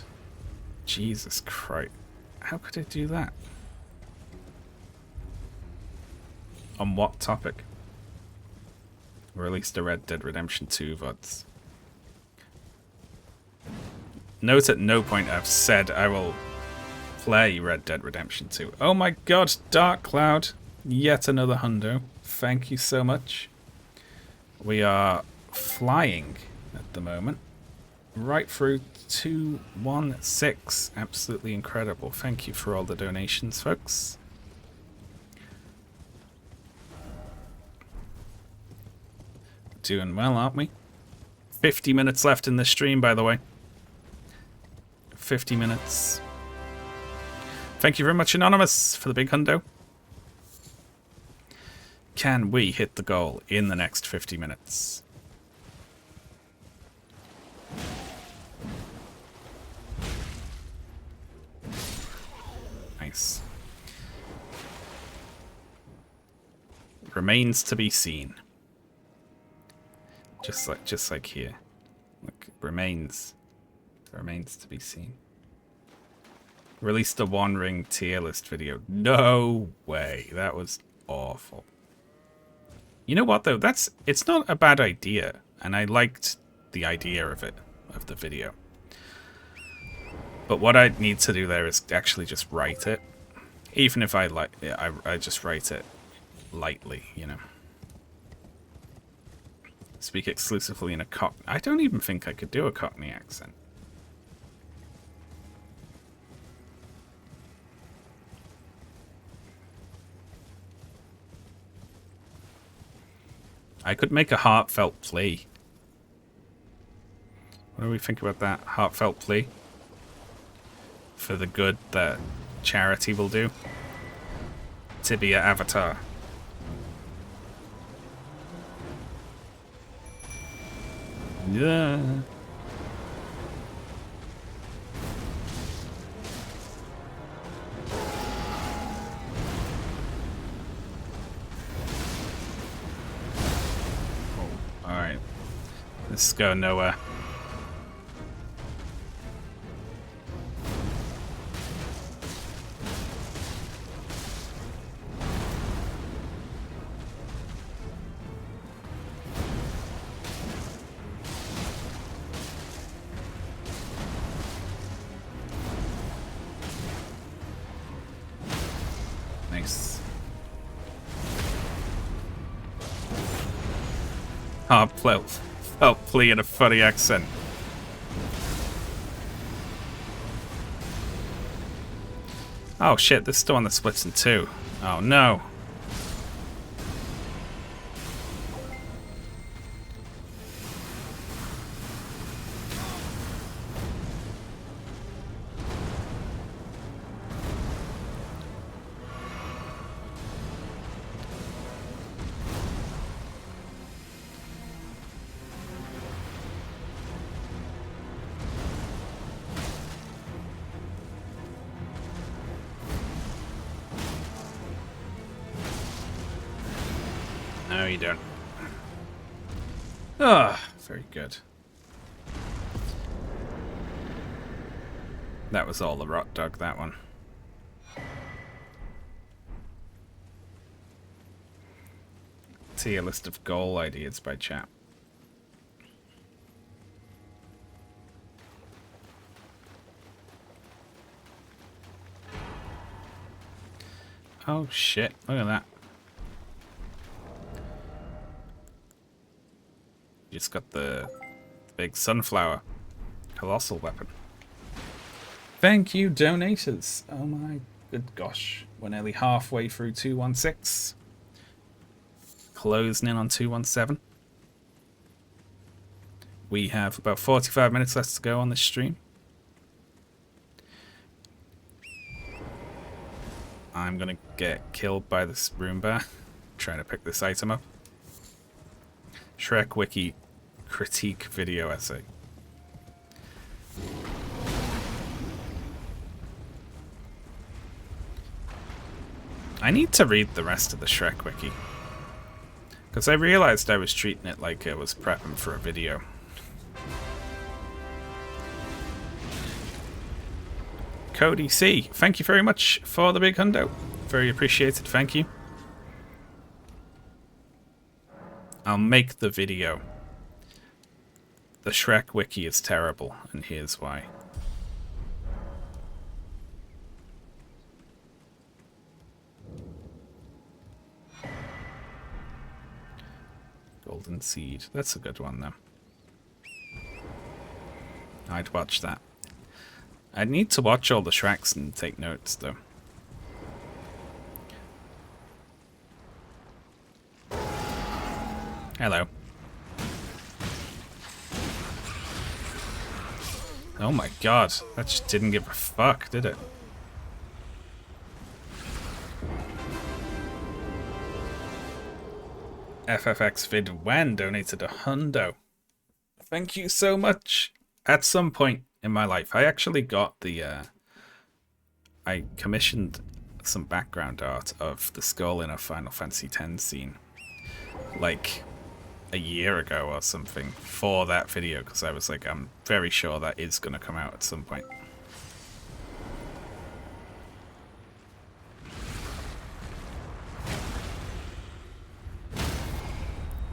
Jesus Christ. How could I do that? On what topic? Released a Red Dead Redemption 2 VODs. Note at no point I've said I will play Red Dead Redemption 2. Oh my god, Dark Cloud. Yet another hundo. Thank you so much. We are flying at the moment. right through 216. Absolutely incredible. Thank you for all the donations, folks. Doing well, aren't we? 50 minutes left in this stream, by the way. 50 minutes. Thank you very much, Anonymous, for the big hundo. Can we hit the goal in the next 50 minutes? Nice. Remains to be seen. Just like here. Look, remains to be seen. Released a One Ring tier list video. No way. That was awful. You know what though? It's not a bad idea, and I liked the idea of it, of the video. But what I need to do there is actually just write it. Even if I just write it lightly, you know. Speak exclusively in a Cockney. I don't even think I could do a Cockney accent. I could make a heartfelt plea. What do we think about that? Heartfelt plea? For the good that charity will do. Tibia Avatar. Yeah. Oh, alright. Let's go nowhere. Felt plea in a funny accent. Oh shit, this is the one that splits in two. Oh no. No, you don't. Ah, very good. That was all the rot dog, that one. See a list of goal ideas by chat. Oh shit, look at that. Just got the big sunflower. Colossal weapon. Thank you, donators. Oh my good gosh. We're nearly halfway through 216. Closing in on 217. We have about 45 minutes left to go on this stream. I'm gonna get killed by this Roomba trying to pick this item up. Shrek Wiki critique video essay. I need to read the rest of the Shrek Wiki. Because I realized I was treating it like I was prepping for a video. Cody C, thank you very much for the big hundo. Very appreciated, thank you. I'll make the video. The Shrek Wiki is terrible, and here's why. Golden Seed. That's a good one, though. I'd watch that. I'd need to watch all the Shreks and take notes, though. Hello. Oh my god, that just didn't give a fuck, did it? FFX Vid Wen donated $100. Thank you so much. At some point in my life, I actually got the, I commissioned some background art of the skull in a Final Fantasy X scene. Like, a year ago or something for that video, because I was like, I'm very sure that is going to come out at some point.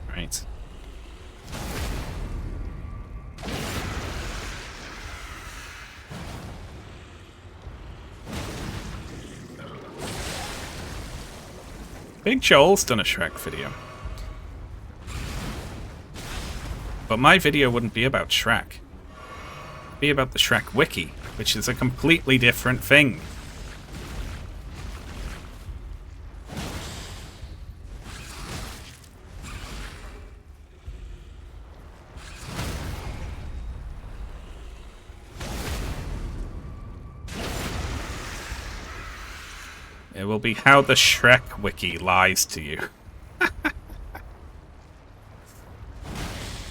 Right. Big Joel's done a Shrek video. But my video wouldn't be about Shrek. It'd be about the Shrek Wiki, which is a completely different thing. It will be how the Shrek Wiki lies to you.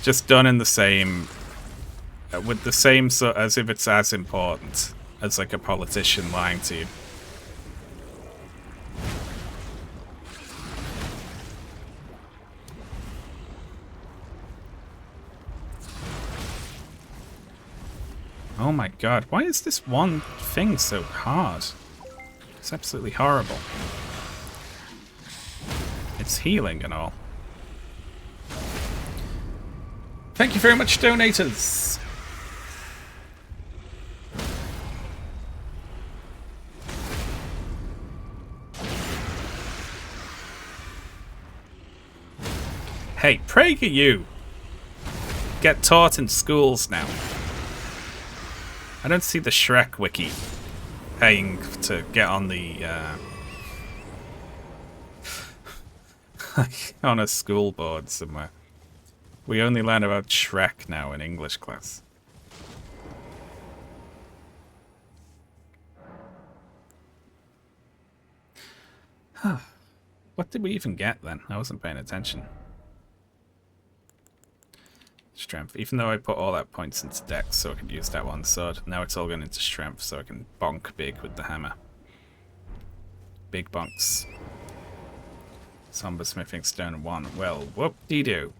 Just done in the same, with the same sort, as if it's as important as like a politician lying to you. Oh my god, why is this one thing so hard? It's absolutely horrible. It's healing and all. Thank you very much, donators! Hey, PragerU! Get taught in schools now. I don't see the Shrek Wiki paying to get on the, on a school board somewhere. We only learn about Shrek now in English class. What did we even get then? I wasn't paying attention. Strength. Even though I put all that points into Dex so I could use that one sword, now it's all going into Strength so I can bonk big with the hammer. Big bonks. Somber Smithing Stone 1. Well, whoop-de-doo.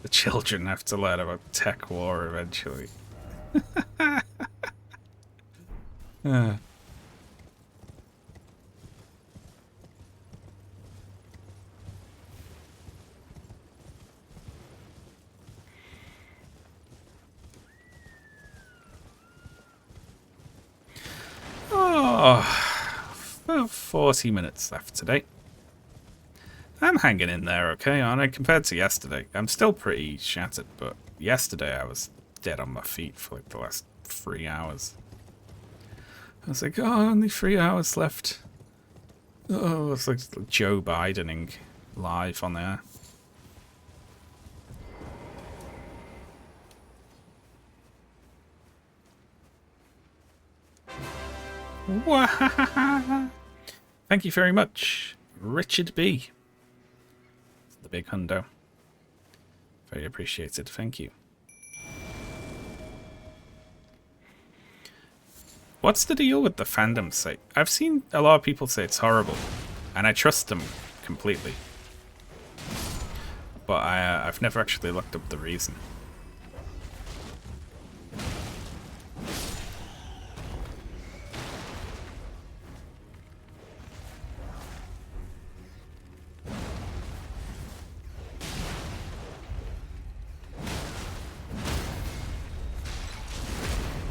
The children have to learn about tech war eventually. About 40 minutes left today. I'm hanging in there okay, aren't I? Compared to yesterday. I'm still pretty shattered, but yesterday I was dead on my feet for like the last 3 hours. I was like, oh, only 3 hours left. Oh, it's like Joe Bidening live on there. Thank you very much, Richard B. The big hundo. Very appreciated. Thank you. What's the deal with the fandom site? I've seen a lot of people say it's horrible, and I trust them completely. But I've never actually looked up the reason.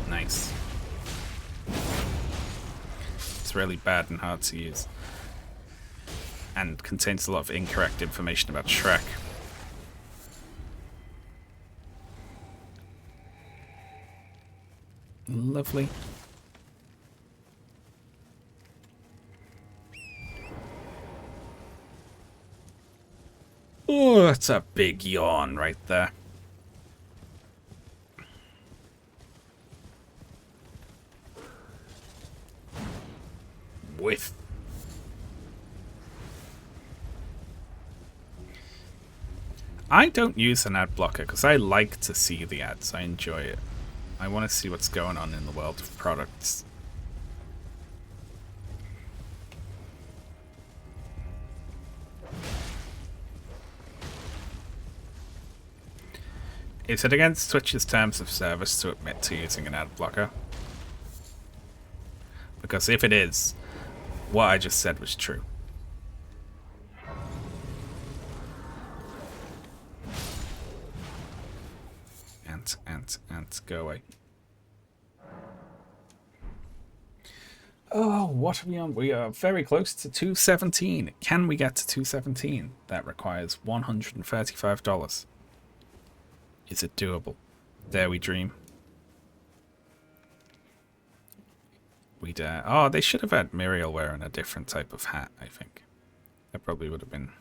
Nice. It's really bad and hard to use. and contains a lot of incorrect information about Shrek. Lovely. Oh, that's a big yawn right there. Whiff. I don't use an ad blocker because I like to see the ads. I enjoy it. I want to see what's going on in the world of products. Is it against Twitch's terms of service to admit to using an ad blocker? Because if it is, what I just said was true. Ant, go away. Oh, what are we on? We are very close to 217. Can we get to 217? That requires $135. Is it doable? Dare we dream? We dare. Oh, they should have had Muriel wearing a different type of hat, I think. That probably would have been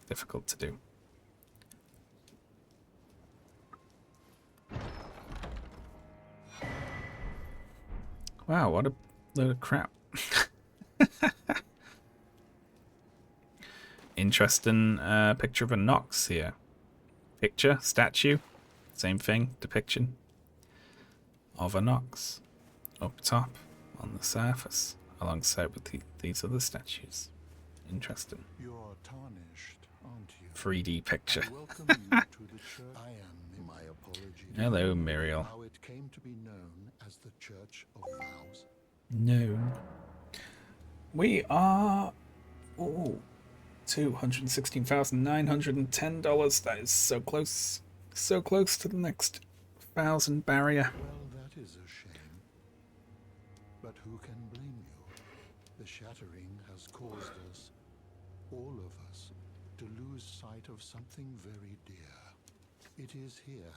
difficult to do. Wow, what a load of crap. Interesting picture of a Nox here. Picture, statue, same thing, depiction of a Nox up top on the surface alongside with these other statues. Interesting. You're tarnished, aren't you? 3D picture. Welcome you to the church. I am my apology. Hello, Muriel. How it came to be known as the Church of Vows. No. We are $216,910. That is so close. So close to the next 1,000 barrier. Well, that is a shame. But who can blame you? The shattering has caused us, all of us, to lose sight of something very dear. It is here,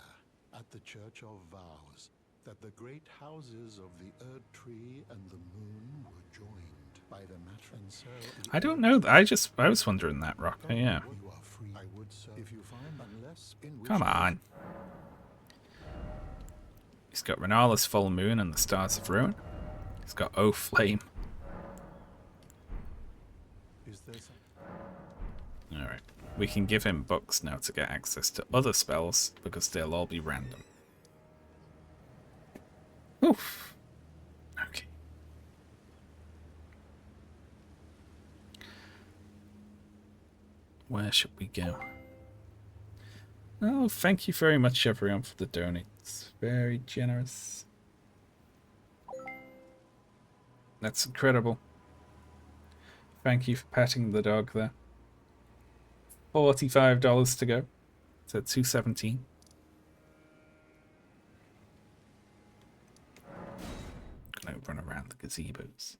at the Church of Vows, that the great houses of the Erd Tree and the Moon were joined by the matter. And so I don't know. I was wondering that, Rock. Yeah. you are free. I would say if you find unless in which Come on. He's got Renala's full moon and the stars of ruin. He's got O Flame. is there some Alright. We can give him books now to get access to other spells because they'll all be random. Oof. Okay. Where should we go? Oh, thank you very much, everyone, for the donates. Very generous. That's incredible. Thank you for patting the dog there. $45 to go. It's at 217. Gonna run around the gazebos.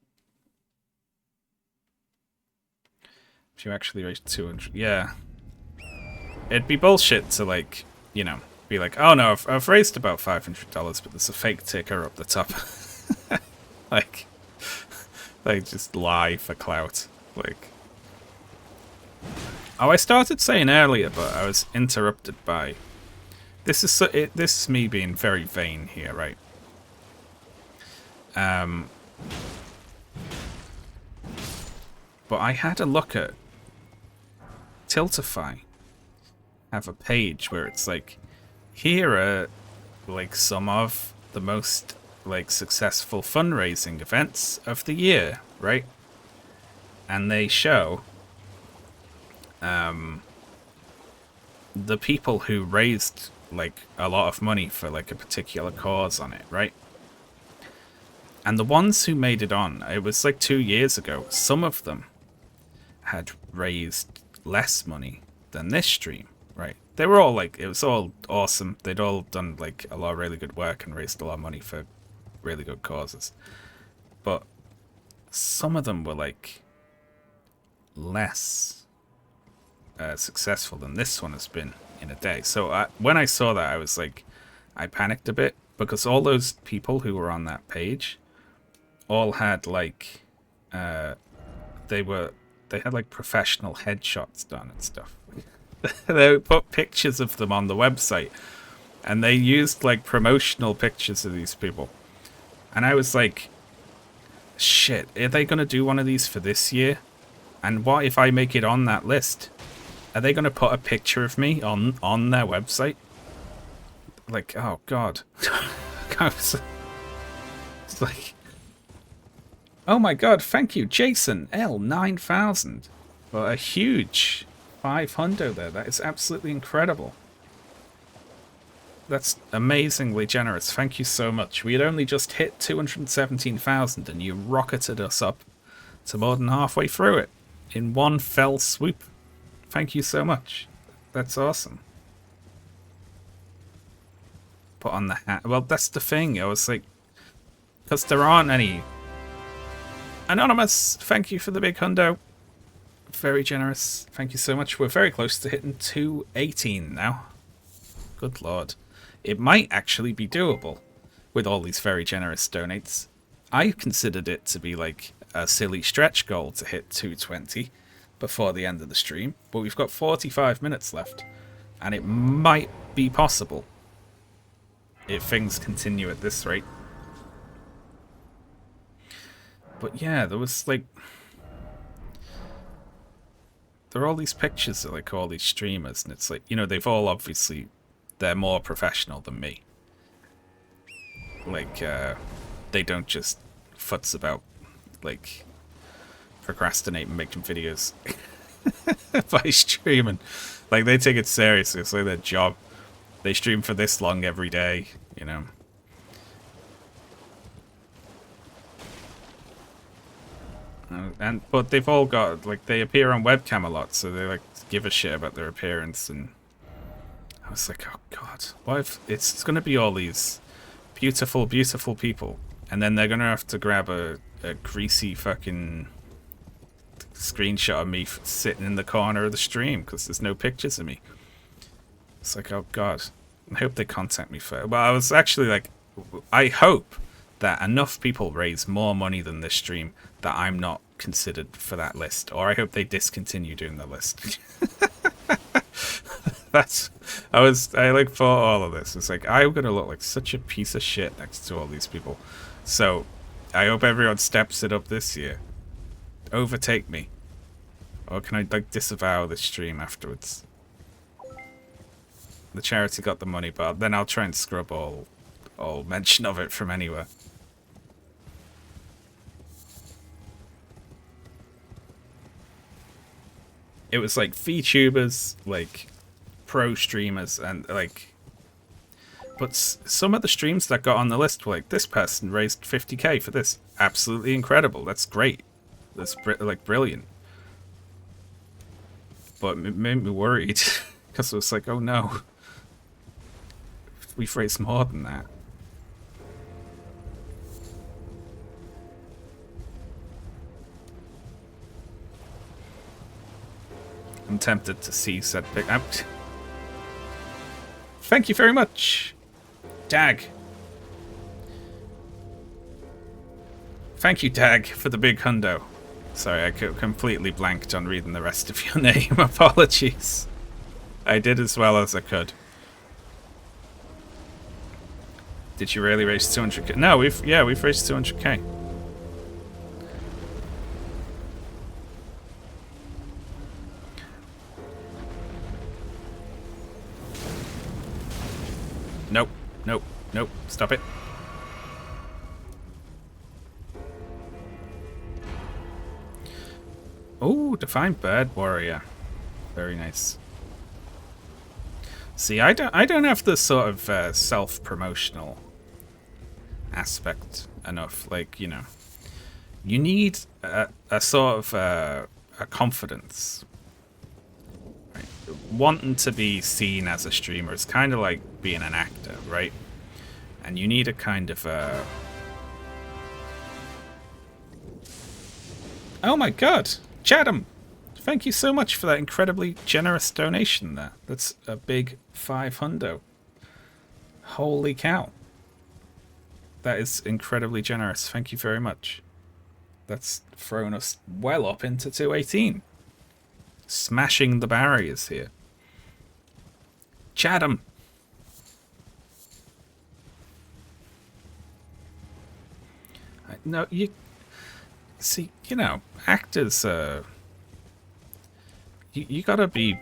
If you actually raised 200, yeah. It'd be bullshit to, like, you know, be like, oh no, I've raised about $500, but there's a fake ticker up the top. like just lie for clout. Like, oh, I started saying earlier, but I was interrupted by. This is me being very vain here, right? But I had a look at Tiltify. Have a page where it's like, here are like some of the most like successful fundraising events of the year, right? And they show the people who raised like a lot of money for like a particular cause on it, right? And the ones who made it on, it was like 2 years ago, some of them had raised less money than this stream, right? They were all like, it was all awesome. They'd all done like a lot of really good work and raised a lot of money for really good causes. But some of them were like less successful than this one has been in a day. So when I saw that, I was like, I panicked a bit because all those people who were on that page all had like they had like professional headshots done and stuff. They put pictures of them on the website, and they used like promotional pictures of these people. And I was like, shit, are they going to do one of these for this year? And what if I make it on that list? Are they going to put a picture of me on their website? Like, oh god. It's like, oh my god, thank you, Jason L 9000. Well, a huge 500 there. That is absolutely incredible. That's amazingly generous. Thank you so much. We had only just hit 217,000 and you rocketed us up to more than halfway through it in one fell swoop. Thank you so much. That's awesome. Put on the hat. Well, that's the thing. I was like, because there aren't any. Anonymous, thank you for the big hundo. Very generous. Thank you so much. We're very close to hitting 218 now. Good lord. It might actually be doable with all these very generous donates. I considered it to be like a silly stretch goal to hit 220 before the end of the stream, but we've got 45 minutes left, and it might be possible if things continue at this rate. But yeah, there was like, there are all these pictures of like all these streamers, and it's like, you know, they've all obviously, they're more professional than me. Like, they don't just futz about, like, procrastinating making videos by streaming. Like, they take it seriously. It's like their job. They stream for this long every day, you know. But they've all got, like, they appear on webcam a lot, so they, like, give a shit about their appearance. And I was like, oh god, what if it's going to be all these beautiful, beautiful people, and then they're going to have to grab a greasy fucking screenshot of me sitting in the corner of the stream because there's no pictures of me. It's like, oh god, I hope they contact me first. Well, I was actually like, I hope that enough people raise more money than this stream that I'm not considered for that list, or I hope they discontinue doing the list. I like thought all of this. It's like, I'm gonna look like such a piece of shit next to all these people. So I hope everyone steps it up this year. Overtake me. Or can I like disavow this stream afterwards? The charity got the money, but then I'll try and scrub all mention of it from anywhere. It was like VTubers, like pro streamers, and like, but some of the streams that got on the list were like, this person raised 50k for this. Absolutely incredible. That's great. That's like brilliant. But it made me worried because it was like, oh no, we've raised more than that. I'm tempted to see said pic. Thank you very much, Dag. Thank you, Dag, for the big hundo. Sorry, I completely blanked on reading the rest of your name. Apologies. I did as well as I could. Did you really raise 200k? No, we've raised 200k. Nope, nope, nope. Stop it. Oh, Defined Bird Warrior. Very nice. See, I don't have the sort of self-promotional aspect enough. Like, you know, you need a sort of a confidence. Right? Wanting to be seen as a streamer is kind of like being an actor, right? And you need a kind of oh my god, Chatham! Thank you so much for that incredibly generous donation there. That's a big 500. Holy cow. That is incredibly generous. Thank you very much. That's thrown us well up into 218. Smashing the barriers here. Chatham. No, you see, you know, actors, you gotta be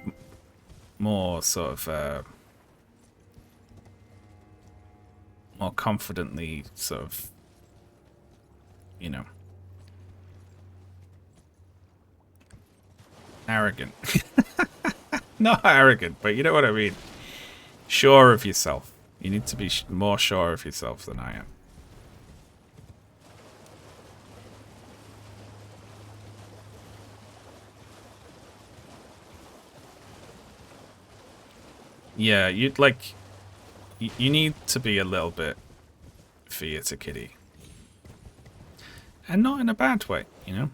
more sort of, more confidently sort of, you know, arrogant. Not arrogant, but you know what I mean. Sure of yourself. You need to be more sure of yourself than I am. Yeah, you'd like... You need to be a little bit theatre kiddie. And not in a bad way, you know?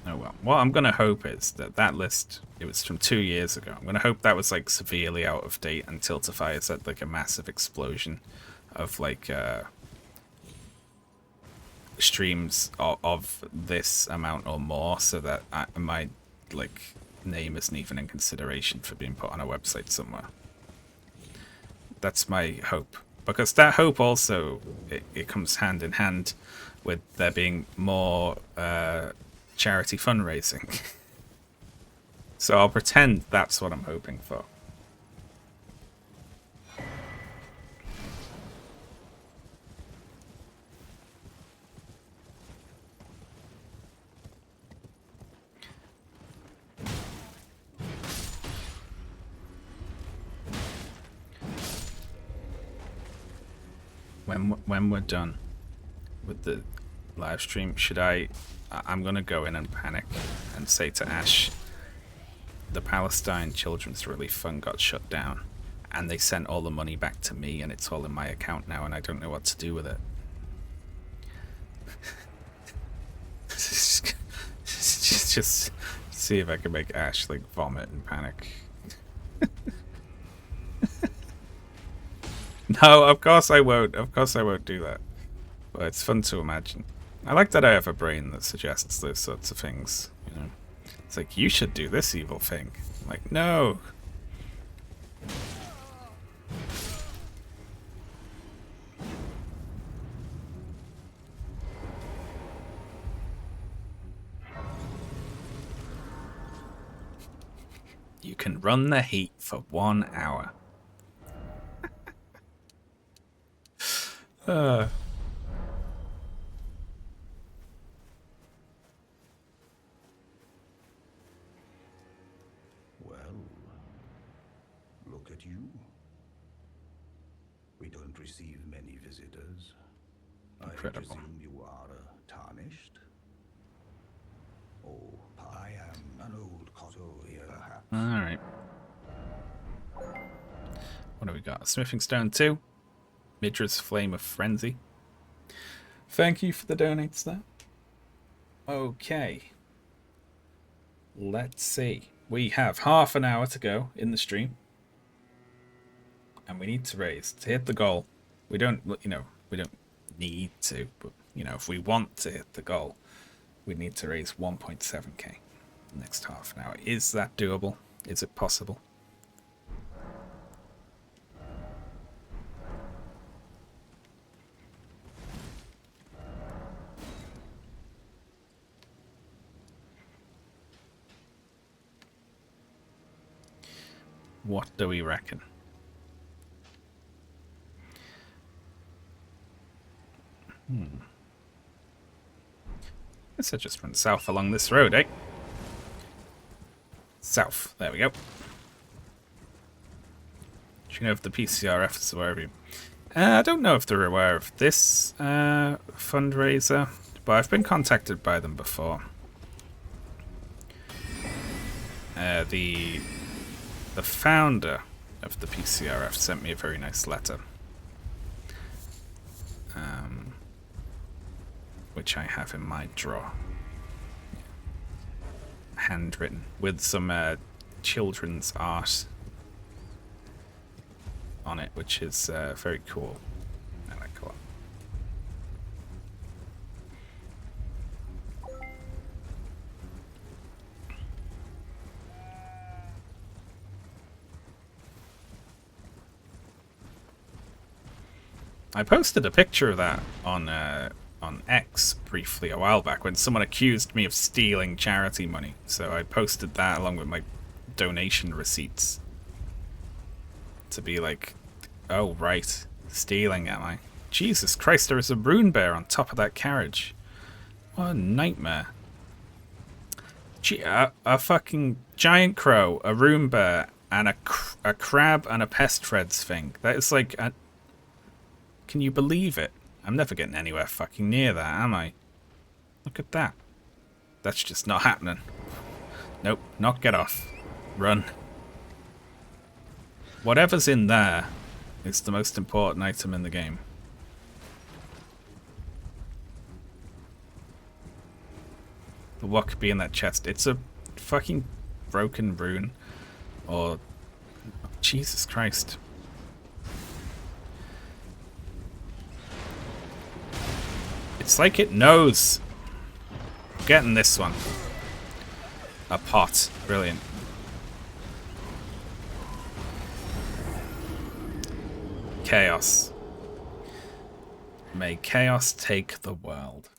Oh well. What I'm going to hope is that that list, it was from 2 years ago. I'm going to hope that was like severely out of date and Tiltify had like a massive explosion of like streams of this amount or more, so that my like name isn't even in consideration for being put on a website somewhere. That's my hope. Because that hope also, it comes hand in hand with there being more charity fundraising. So I'll pretend that's what I'm hoping for. When we're done with the live stream, I'm gonna go in and panic and say to Ash, the Palestine Children's Relief Fund got shut down and they sent all the money back to me and it's all in my account now and I don't know what to do with it. just see if I can make Ash like vomit and panic. No, of course I won't. Of course I won't do that. But it's fun to imagine. I like that I have a brain that suggests those sorts of things, you know. It's like, you should do this evil thing. I'm like, no. You can run the heat for 1 hour. Well, look at you. We don't receive many visitors. incredible. I presume you are tarnished? Oh, I am an old Cotto here, perhaps. Alright. What do we got? Smithing Stone 2. Midra's Flame of Frenzy. Thank you for the donates there. Okay. Let's see. We have half an hour to go in the stream. And we need to raise to hit the goal. We don't, you know, we don't need to, but, you know, if we want to hit the goal, we need to raise 1.7k next half an hour. Is that doable? Is it possible? What do we reckon? Guess I just went south along this road, eh? South. There we go. Do you know if the PCRF is aware of you? I don't know if they're aware of this fundraiser, but I've been contacted by them before. The the founder of the PCRF sent me a very nice letter. Which I have in my drawer. Handwritten, with some children's art on it, which is very cool. I like a lot. I posted a picture of that on X briefly a while back when someone accused me of stealing charity money. So I posted that along with my donation receipts to be like, oh right, stealing am I? Jesus Christ, there is a rune bear on top of that carriage. What a nightmare. Gee, a fucking giant crow, a rune bear, and a crab and a pest threads thing. That is like a... Can you believe it? I'm never getting anywhere fucking near that, am I? Look at that. That's just not happening. Nope, not get off. Run. Whatever's in there is the most important item in the game. But what could be in that chest? It's a fucking broken rune. Or... Jesus Christ. It's like it knows. I'm getting this one. A pot. Brilliant. Chaos. May chaos take the world.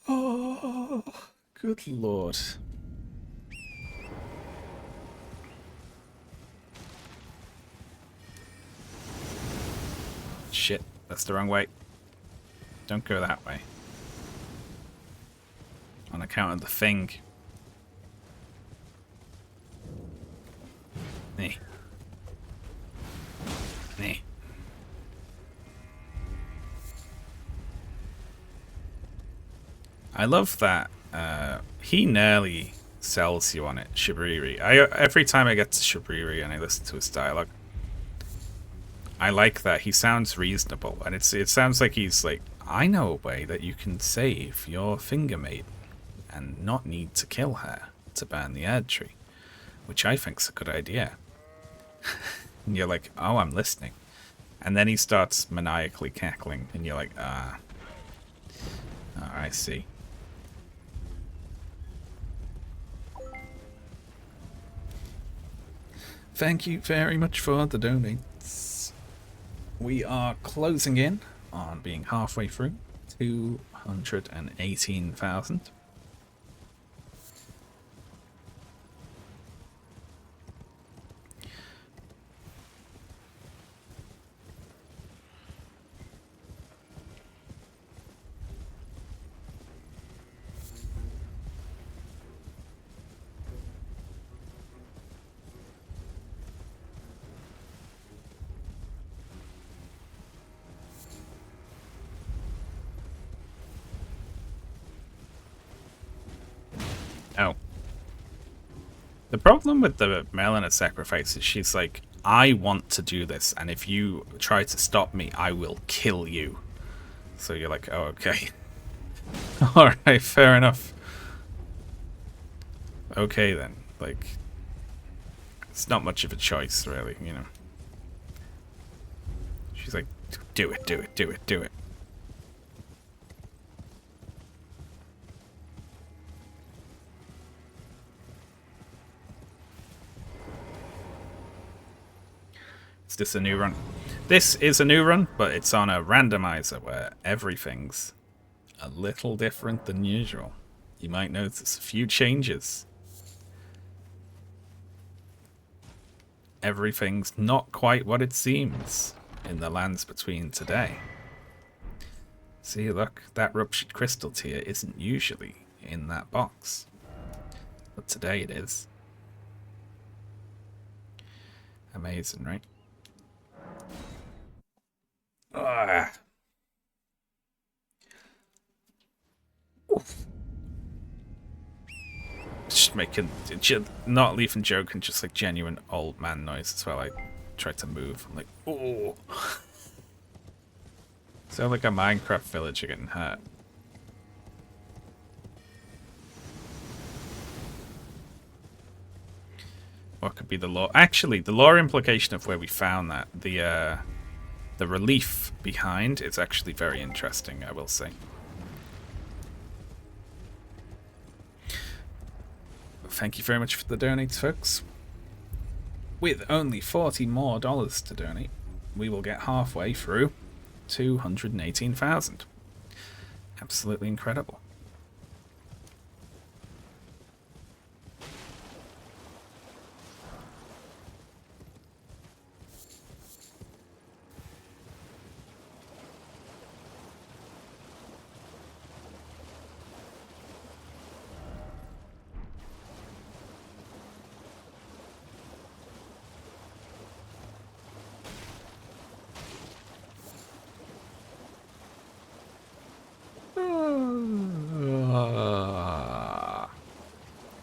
Oh, good lord. Shit. That's the wrong way. Don't go that way. On account of the thing. Nee. Nee. I love that he nearly sells you on it, Shabriri. Every time I get to Shabriri and I listen to his dialogue, I like that. He sounds reasonable, and it sounds like he's like, I know a way that you can save your finger maiden and not need to kill her to burn the Erd tree, which I think's a good idea. And you're like, oh, I'm listening. And then he starts maniacally cackling, and you're like, oh, I see. Thank you very much for the donates. We are closing in on being halfway through 218,000. Oh. The problem with the Melina sacrifice is she's like, I want to do this, and if you try to stop me, I will kill you. So you're like, oh, okay. Alright, fair enough. Okay then. Like, it's not much of a choice, really, you know. She's like, do it, do it, do it, do it. Is this a new run? This is a new run, but it's on a randomizer where everything's a little different than usual. You might notice a few changes. Everything's not quite what it seems in the lands between today. See, look, that ruptured crystal tier isn't usually in that box. But today it is. Amazing, right? Ah. Just make making, not even joking, just like genuine old man noise as well. I try to move. I'm like, oh. Sound like a Minecraft villager getting hurt. What could be the lore? Actually, the lore implication of where we found that, the relief behind, is actually very interesting, I will say. Thank you very much for the donates, folks. With only $40 more to donate, we will get halfway through 218,000. Absolutely incredible.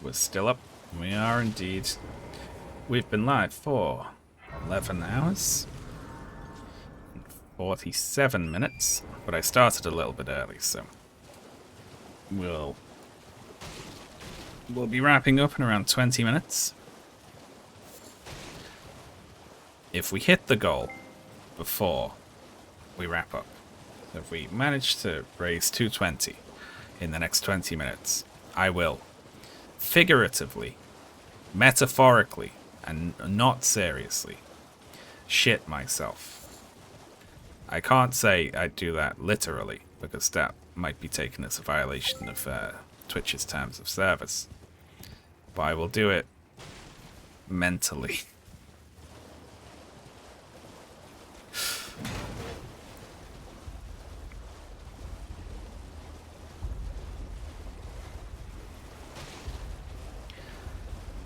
We're still up. We are indeed. We've been live for 11 hours, 47 minutes, but I started a little bit early, so we'll be wrapping up in around 20 minutes. If we hit the goal before we wrap up, so if we manage to raise 220 in the next 20 minutes, I will figuratively, metaphorically, and not seriously shit myself. I can't say I'd do that literally, because that might be taken as a violation of Twitch's terms of service. But I will do it mentally.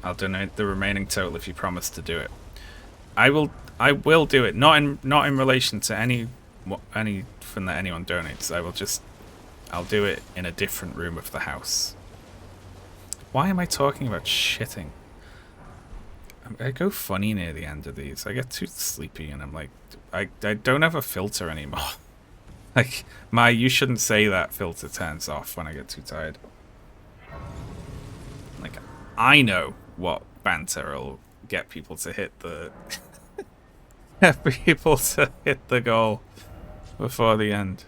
I'll donate the remaining total if you promise to do it. I will do it. Not in relation to anything that anyone donates. I'll do it in a different room of the house. Why am I talking about shitting? I go funny near the end of these. I get too sleepy and I'm like, I don't have a filter anymore. Like, my you shouldn't say that filter turns off when I get too tired. Like, I know what banter will get people to hit the goal before the end.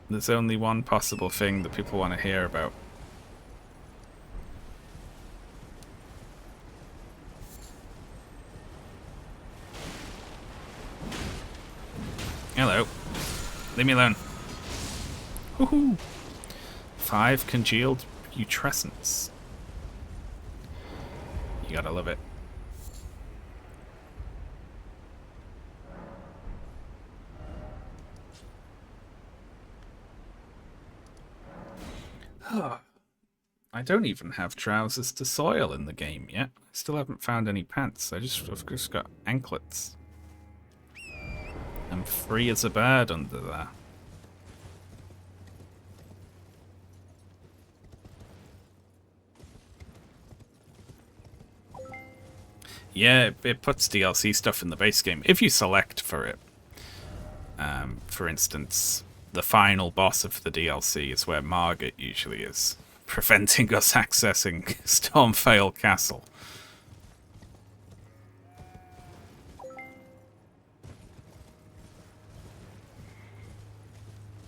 There's only one possible thing that people want to hear about. Hello. Leave me alone. Woohoo! 5 congealed putrescents. You gotta love it. I don't even have trousers to soil in the game yet. I still haven't found any pants. I've just got anklets. I'm free as a bird under there. Yeah, it puts DLC stuff in the base game if you select for it. For instance, the final boss of the DLC is where Margit usually is, preventing us accessing Stormvale Castle.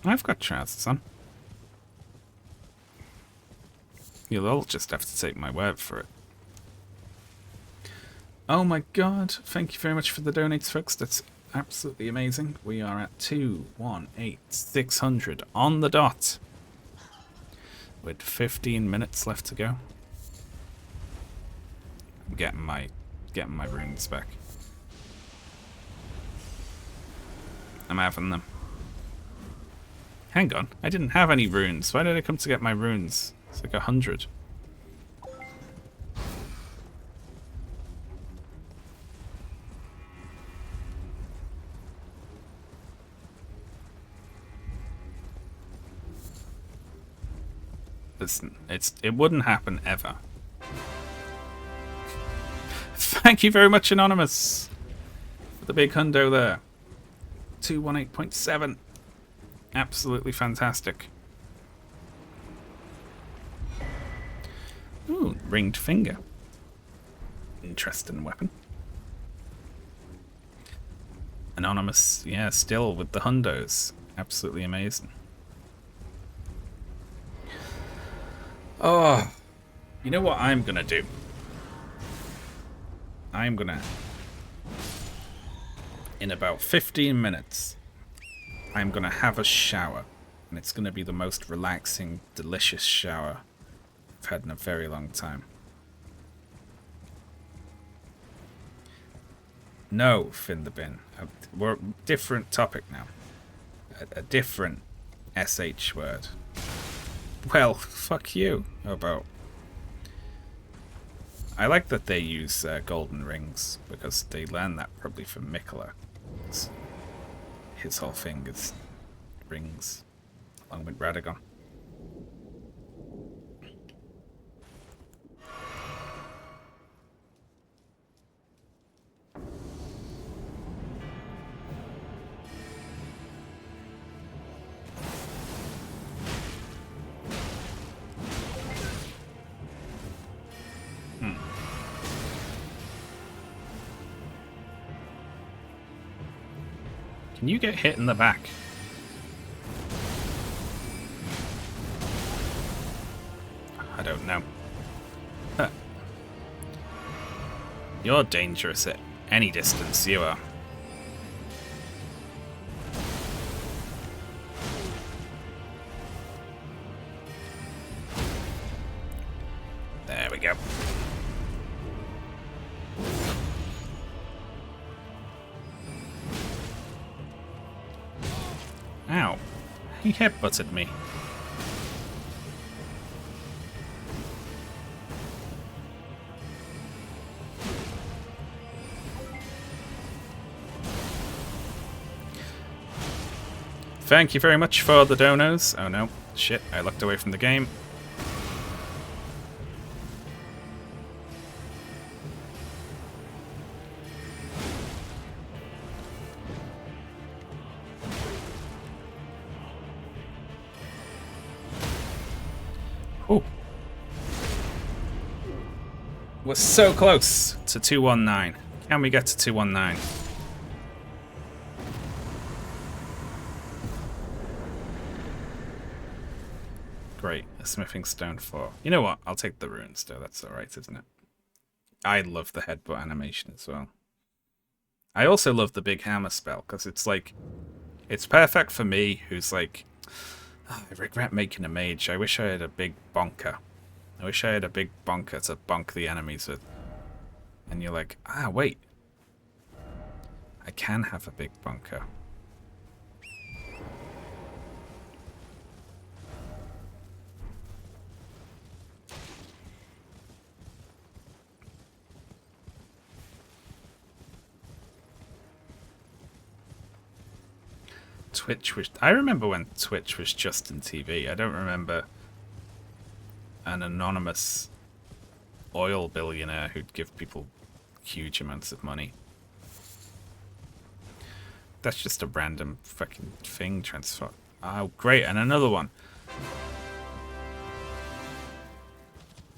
I've got trousers on. You'll all just have to take my word for it. Oh my god, thank you very much for the donates, folks. That's absolutely amazing. We are at 218,600 on the dot, with 15 minutes left to go. I'm getting my runes back. I'm having them. Hang on, I didn't have any runes. Why did I come to get my runes? It's like 100. Listen, it wouldn't happen ever. Thank you very much, Anonymous, for the big hundo there. 218.7. Absolutely fantastic. Ooh, ringed finger. Interesting weapon. Anonymous, yeah, still with the hundos. Absolutely amazing. Oh, you know what I'm gonna do? I'm gonna, in about 15 minutes, I'm gonna have a shower. And it's gonna be the most relaxing, delicious shower I've had in a very long time. No, Finn the Bin. We're different topic now. A different SH word. Well, fuck you. How about... I like that they use golden rings, because they learned that probably from Mikola. His whole thing is rings, along with Radagon. Can you get hit in the back? I don't know. Huh. You're dangerous at any distance, you are. There we go. Ow. He headbutted me. Thank you very much for the donos. Oh no. Shit, I looked away from the game. Oh. We're so close to 219. Can we get to 219? Great, a smithing stone 4. You know what? I'll take the runes though. That's alright, isn't it? I love the headbutt animation as well. I also love the big hammer spell, because it's like... It's perfect for me, who's like... Oh, I regret making a mage. I wish I had a big bonker. I wish I had a big bonker to bonk the enemies with. And you're like, ah, wait. I can have a big bonker. Twitch was... I remember when Twitch was just in TV. I don't remember an anonymous oil billionaire who'd give people huge amounts of money. That's just a random fucking thing transfer. Oh, great. And another one.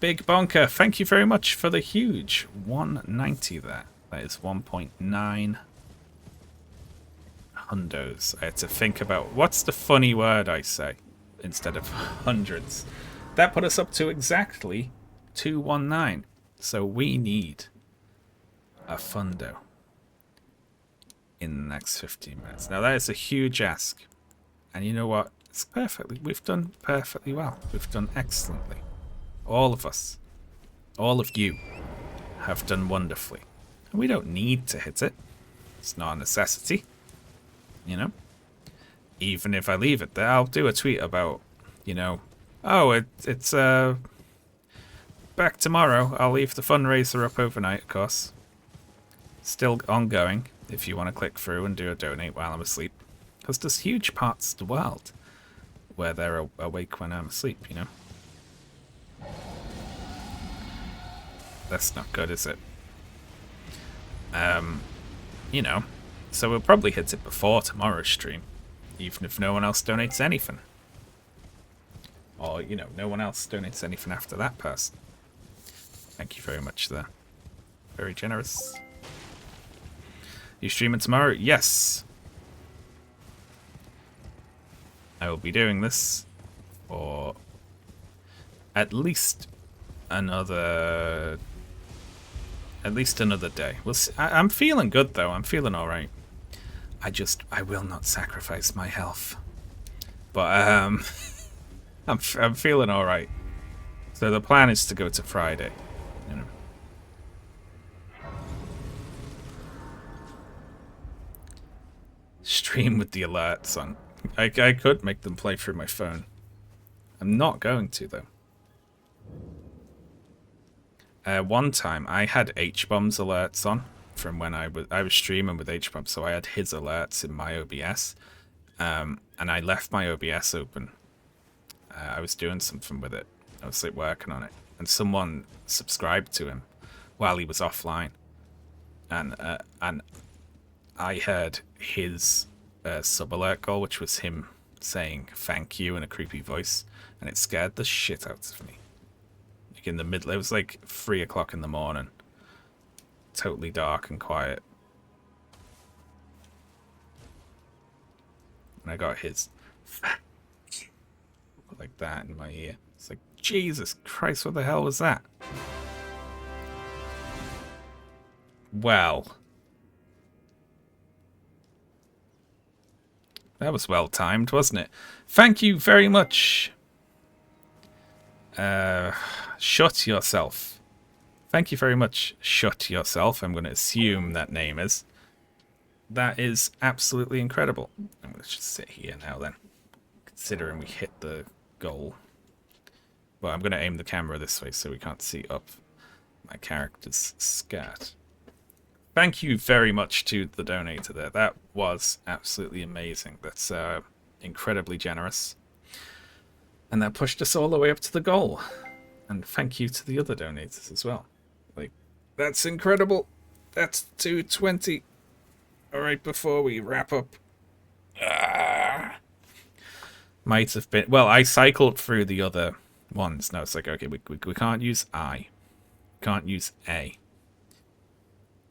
Big Bonker, thank you very much for the huge 190 there. That is 1.9 hundos. I had to think about what's the funny word I say instead of hundreds. That put us up to exactly 219. So we need a fundo in the next 15 minutes. Now that is a huge ask. And you know what? It's perfectly. We've done perfectly well. We've done excellently. All of us. All of you have done wonderfully. And we don't need to hit it. It's not a necessity. You know? Even if I leave it there, I'll do a tweet about, you know, oh, it's back tomorrow. I'll leave the fundraiser up overnight, of course. Still ongoing, if you want to click through and do a donate while I'm asleep. Because there's huge parts of the world where they're awake when I'm asleep, you know? That's not good, is it? You know, so we'll probably hit it before tomorrow's stream, even if no one else donates anything. Or, you know, no one else donates anything after that person. Thank you very much there. Very generous. You streaming tomorrow? Yes. I will be doing this for at least another day. We'll see. I'm feeling good though. I'm feeling all right. I will not sacrifice my health. But I'm feeling all right. So the plan is to go to Friday. You know. Stream with the alerts on. I could make them play through my phone. I'm not going to though. One time I had H-bombs alerts on from when I was streaming with H-bombs, so I had his alerts in my OBS, and I left my OBS open. I was doing something with it. I was like working on it, and someone subscribed to him while he was offline, and I heard his sub alert call, which was him saying thank you in a creepy voice, and it scared the shit out of me. Like in the middle, it was like 3 o'clock in the morning, totally dark and quiet, and I got his like that in my ear. It's like, Jesus Christ, what the hell was that? Well, that was well timed, wasn't it? Thank you very much. Shut yourself. Thank you very much. Shut yourself. I'm going to assume that name is. That is absolutely incredible. I'm going to just sit here now then, considering we hit the goal. Well, I'm going to aim the camera this way so we can't see up my character's skirt. Thank you very much to the donator there. That was absolutely amazing. That's incredibly generous. And that pushed us all the way up to the goal. And thank you to the other donators as well. Like, that's incredible. That's 220. Alright, before we wrap up. Might have been... Well, I cycled through the other ones. Now it's like, okay, we can't use I. Can't use A.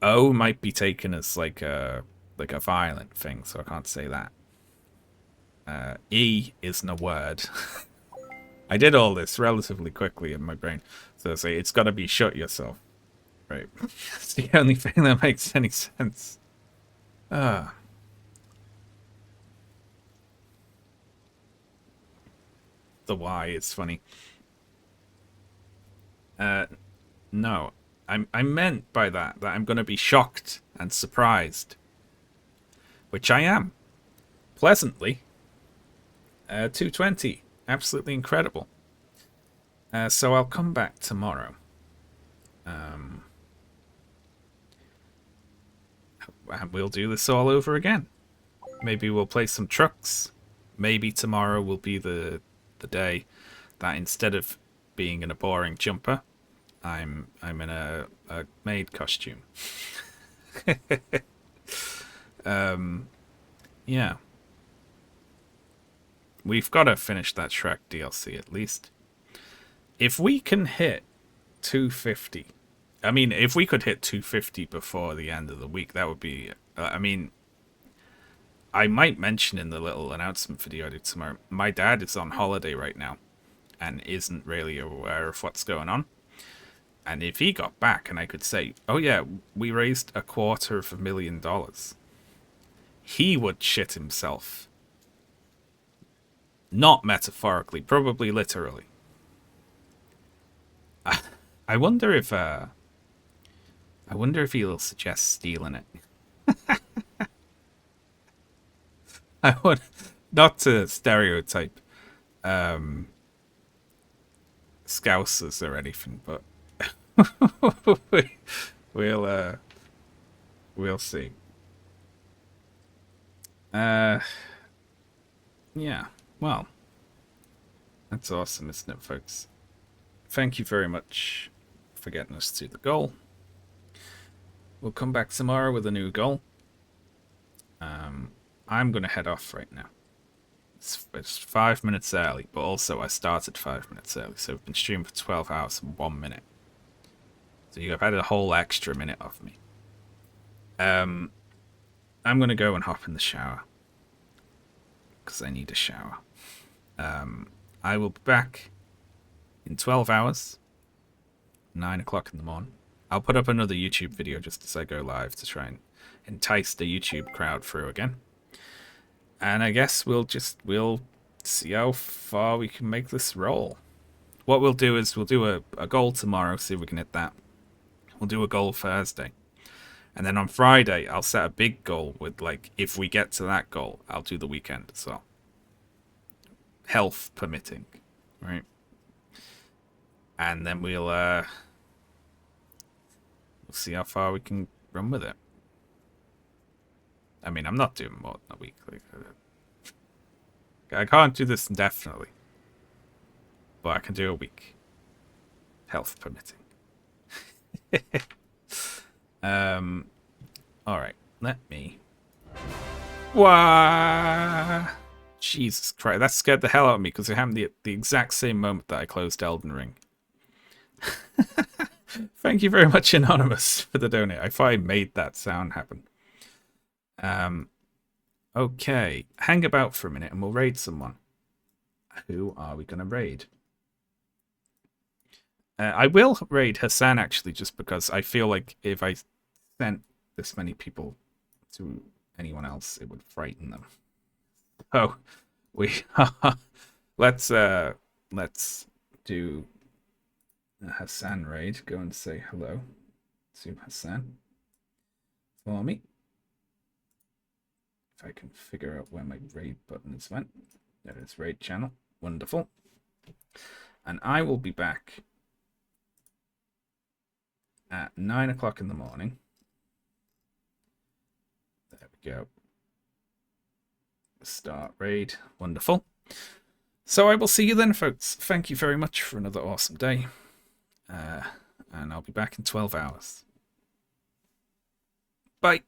O might be taken as like a violent thing, so I can't say that. E isn't a word. I did all this relatively quickly in my brain, so I say it's got to be shut yourself. Right. It's the only thing that makes any sense. The Y is funny. No. I meant by that I'm going to be shocked and surprised. Which I am. Pleasantly. 220. Absolutely incredible. So I'll come back tomorrow. And we'll do this all over again. Maybe we'll play some trucks. Maybe tomorrow will be the day that instead of being in a boring jumper, I'm in a maid costume. Yeah. We've got to finish that Shrek DLC at least. If we can hit 250, I mean, if we could hit 250 before the end of the week, that would be, I mean, I might mention in the little announcement video I do tomorrow, my dad is on holiday right now and isn't really aware of what's going on. And if he got back and I could say, oh yeah, we raised $250,000, he would shit himself. Not metaphorically, probably literally. I wonder if he'll suggest stealing it. I would, not to stereotype Scousers or anything, but we'll see. Yeah, well, that's awesome, isn't it, folks? Thank you very much for getting us to the goal. We'll come back tomorrow with a new goal. I'm going to head off right now. It's 5 minutes early, but also I started 5 minutes early, so we've been streaming for 12 hours and 1 minute. So you've had a whole extra minute off me. I'm going to go and hop in the shower, because I need a shower. I will be back in 12 hours, 9 o'clock in the morning. I'll put up another YouTube video just as I go live to try and entice the YouTube crowd through again. And I guess we'll see how far we can make this roll. What we'll do is we'll do a goal tomorrow, see if we can hit that. We'll do a goal Thursday. And then on Friday, I'll set a big goal with, like, if we get to that goal, I'll do the weekend as well. Health permitting, right? And then we'll see how far we can run with it. I mean, I'm not doing more than a week. Like, I can't do this indefinitely. But I can do a week. Health permitting. Alright. Let me... Wah! Jesus Christ. That scared the hell out of me because it happened the exact same moment that I closed Elden Ring. Thank you very much, Anonymous, for the donate. I thought I made that sound happen. Okay, hang about for a minute and we'll raid someone. Who are we going to raid? I will raid Hassan, actually, just because I feel like if I sent this many people to anyone else, it would frighten them. Oh, let's do a Hassan raid. Go and say hello to Hassan for me. If I can figure out where my raid button is went. There it is, raid channel. Wonderful. And I will be back at 9 o'clock in the morning. There we go. Start raid. Wonderful. So I will see you then, folks. Thank you very much for another awesome day. And I'll be back in 12 hours. Bye.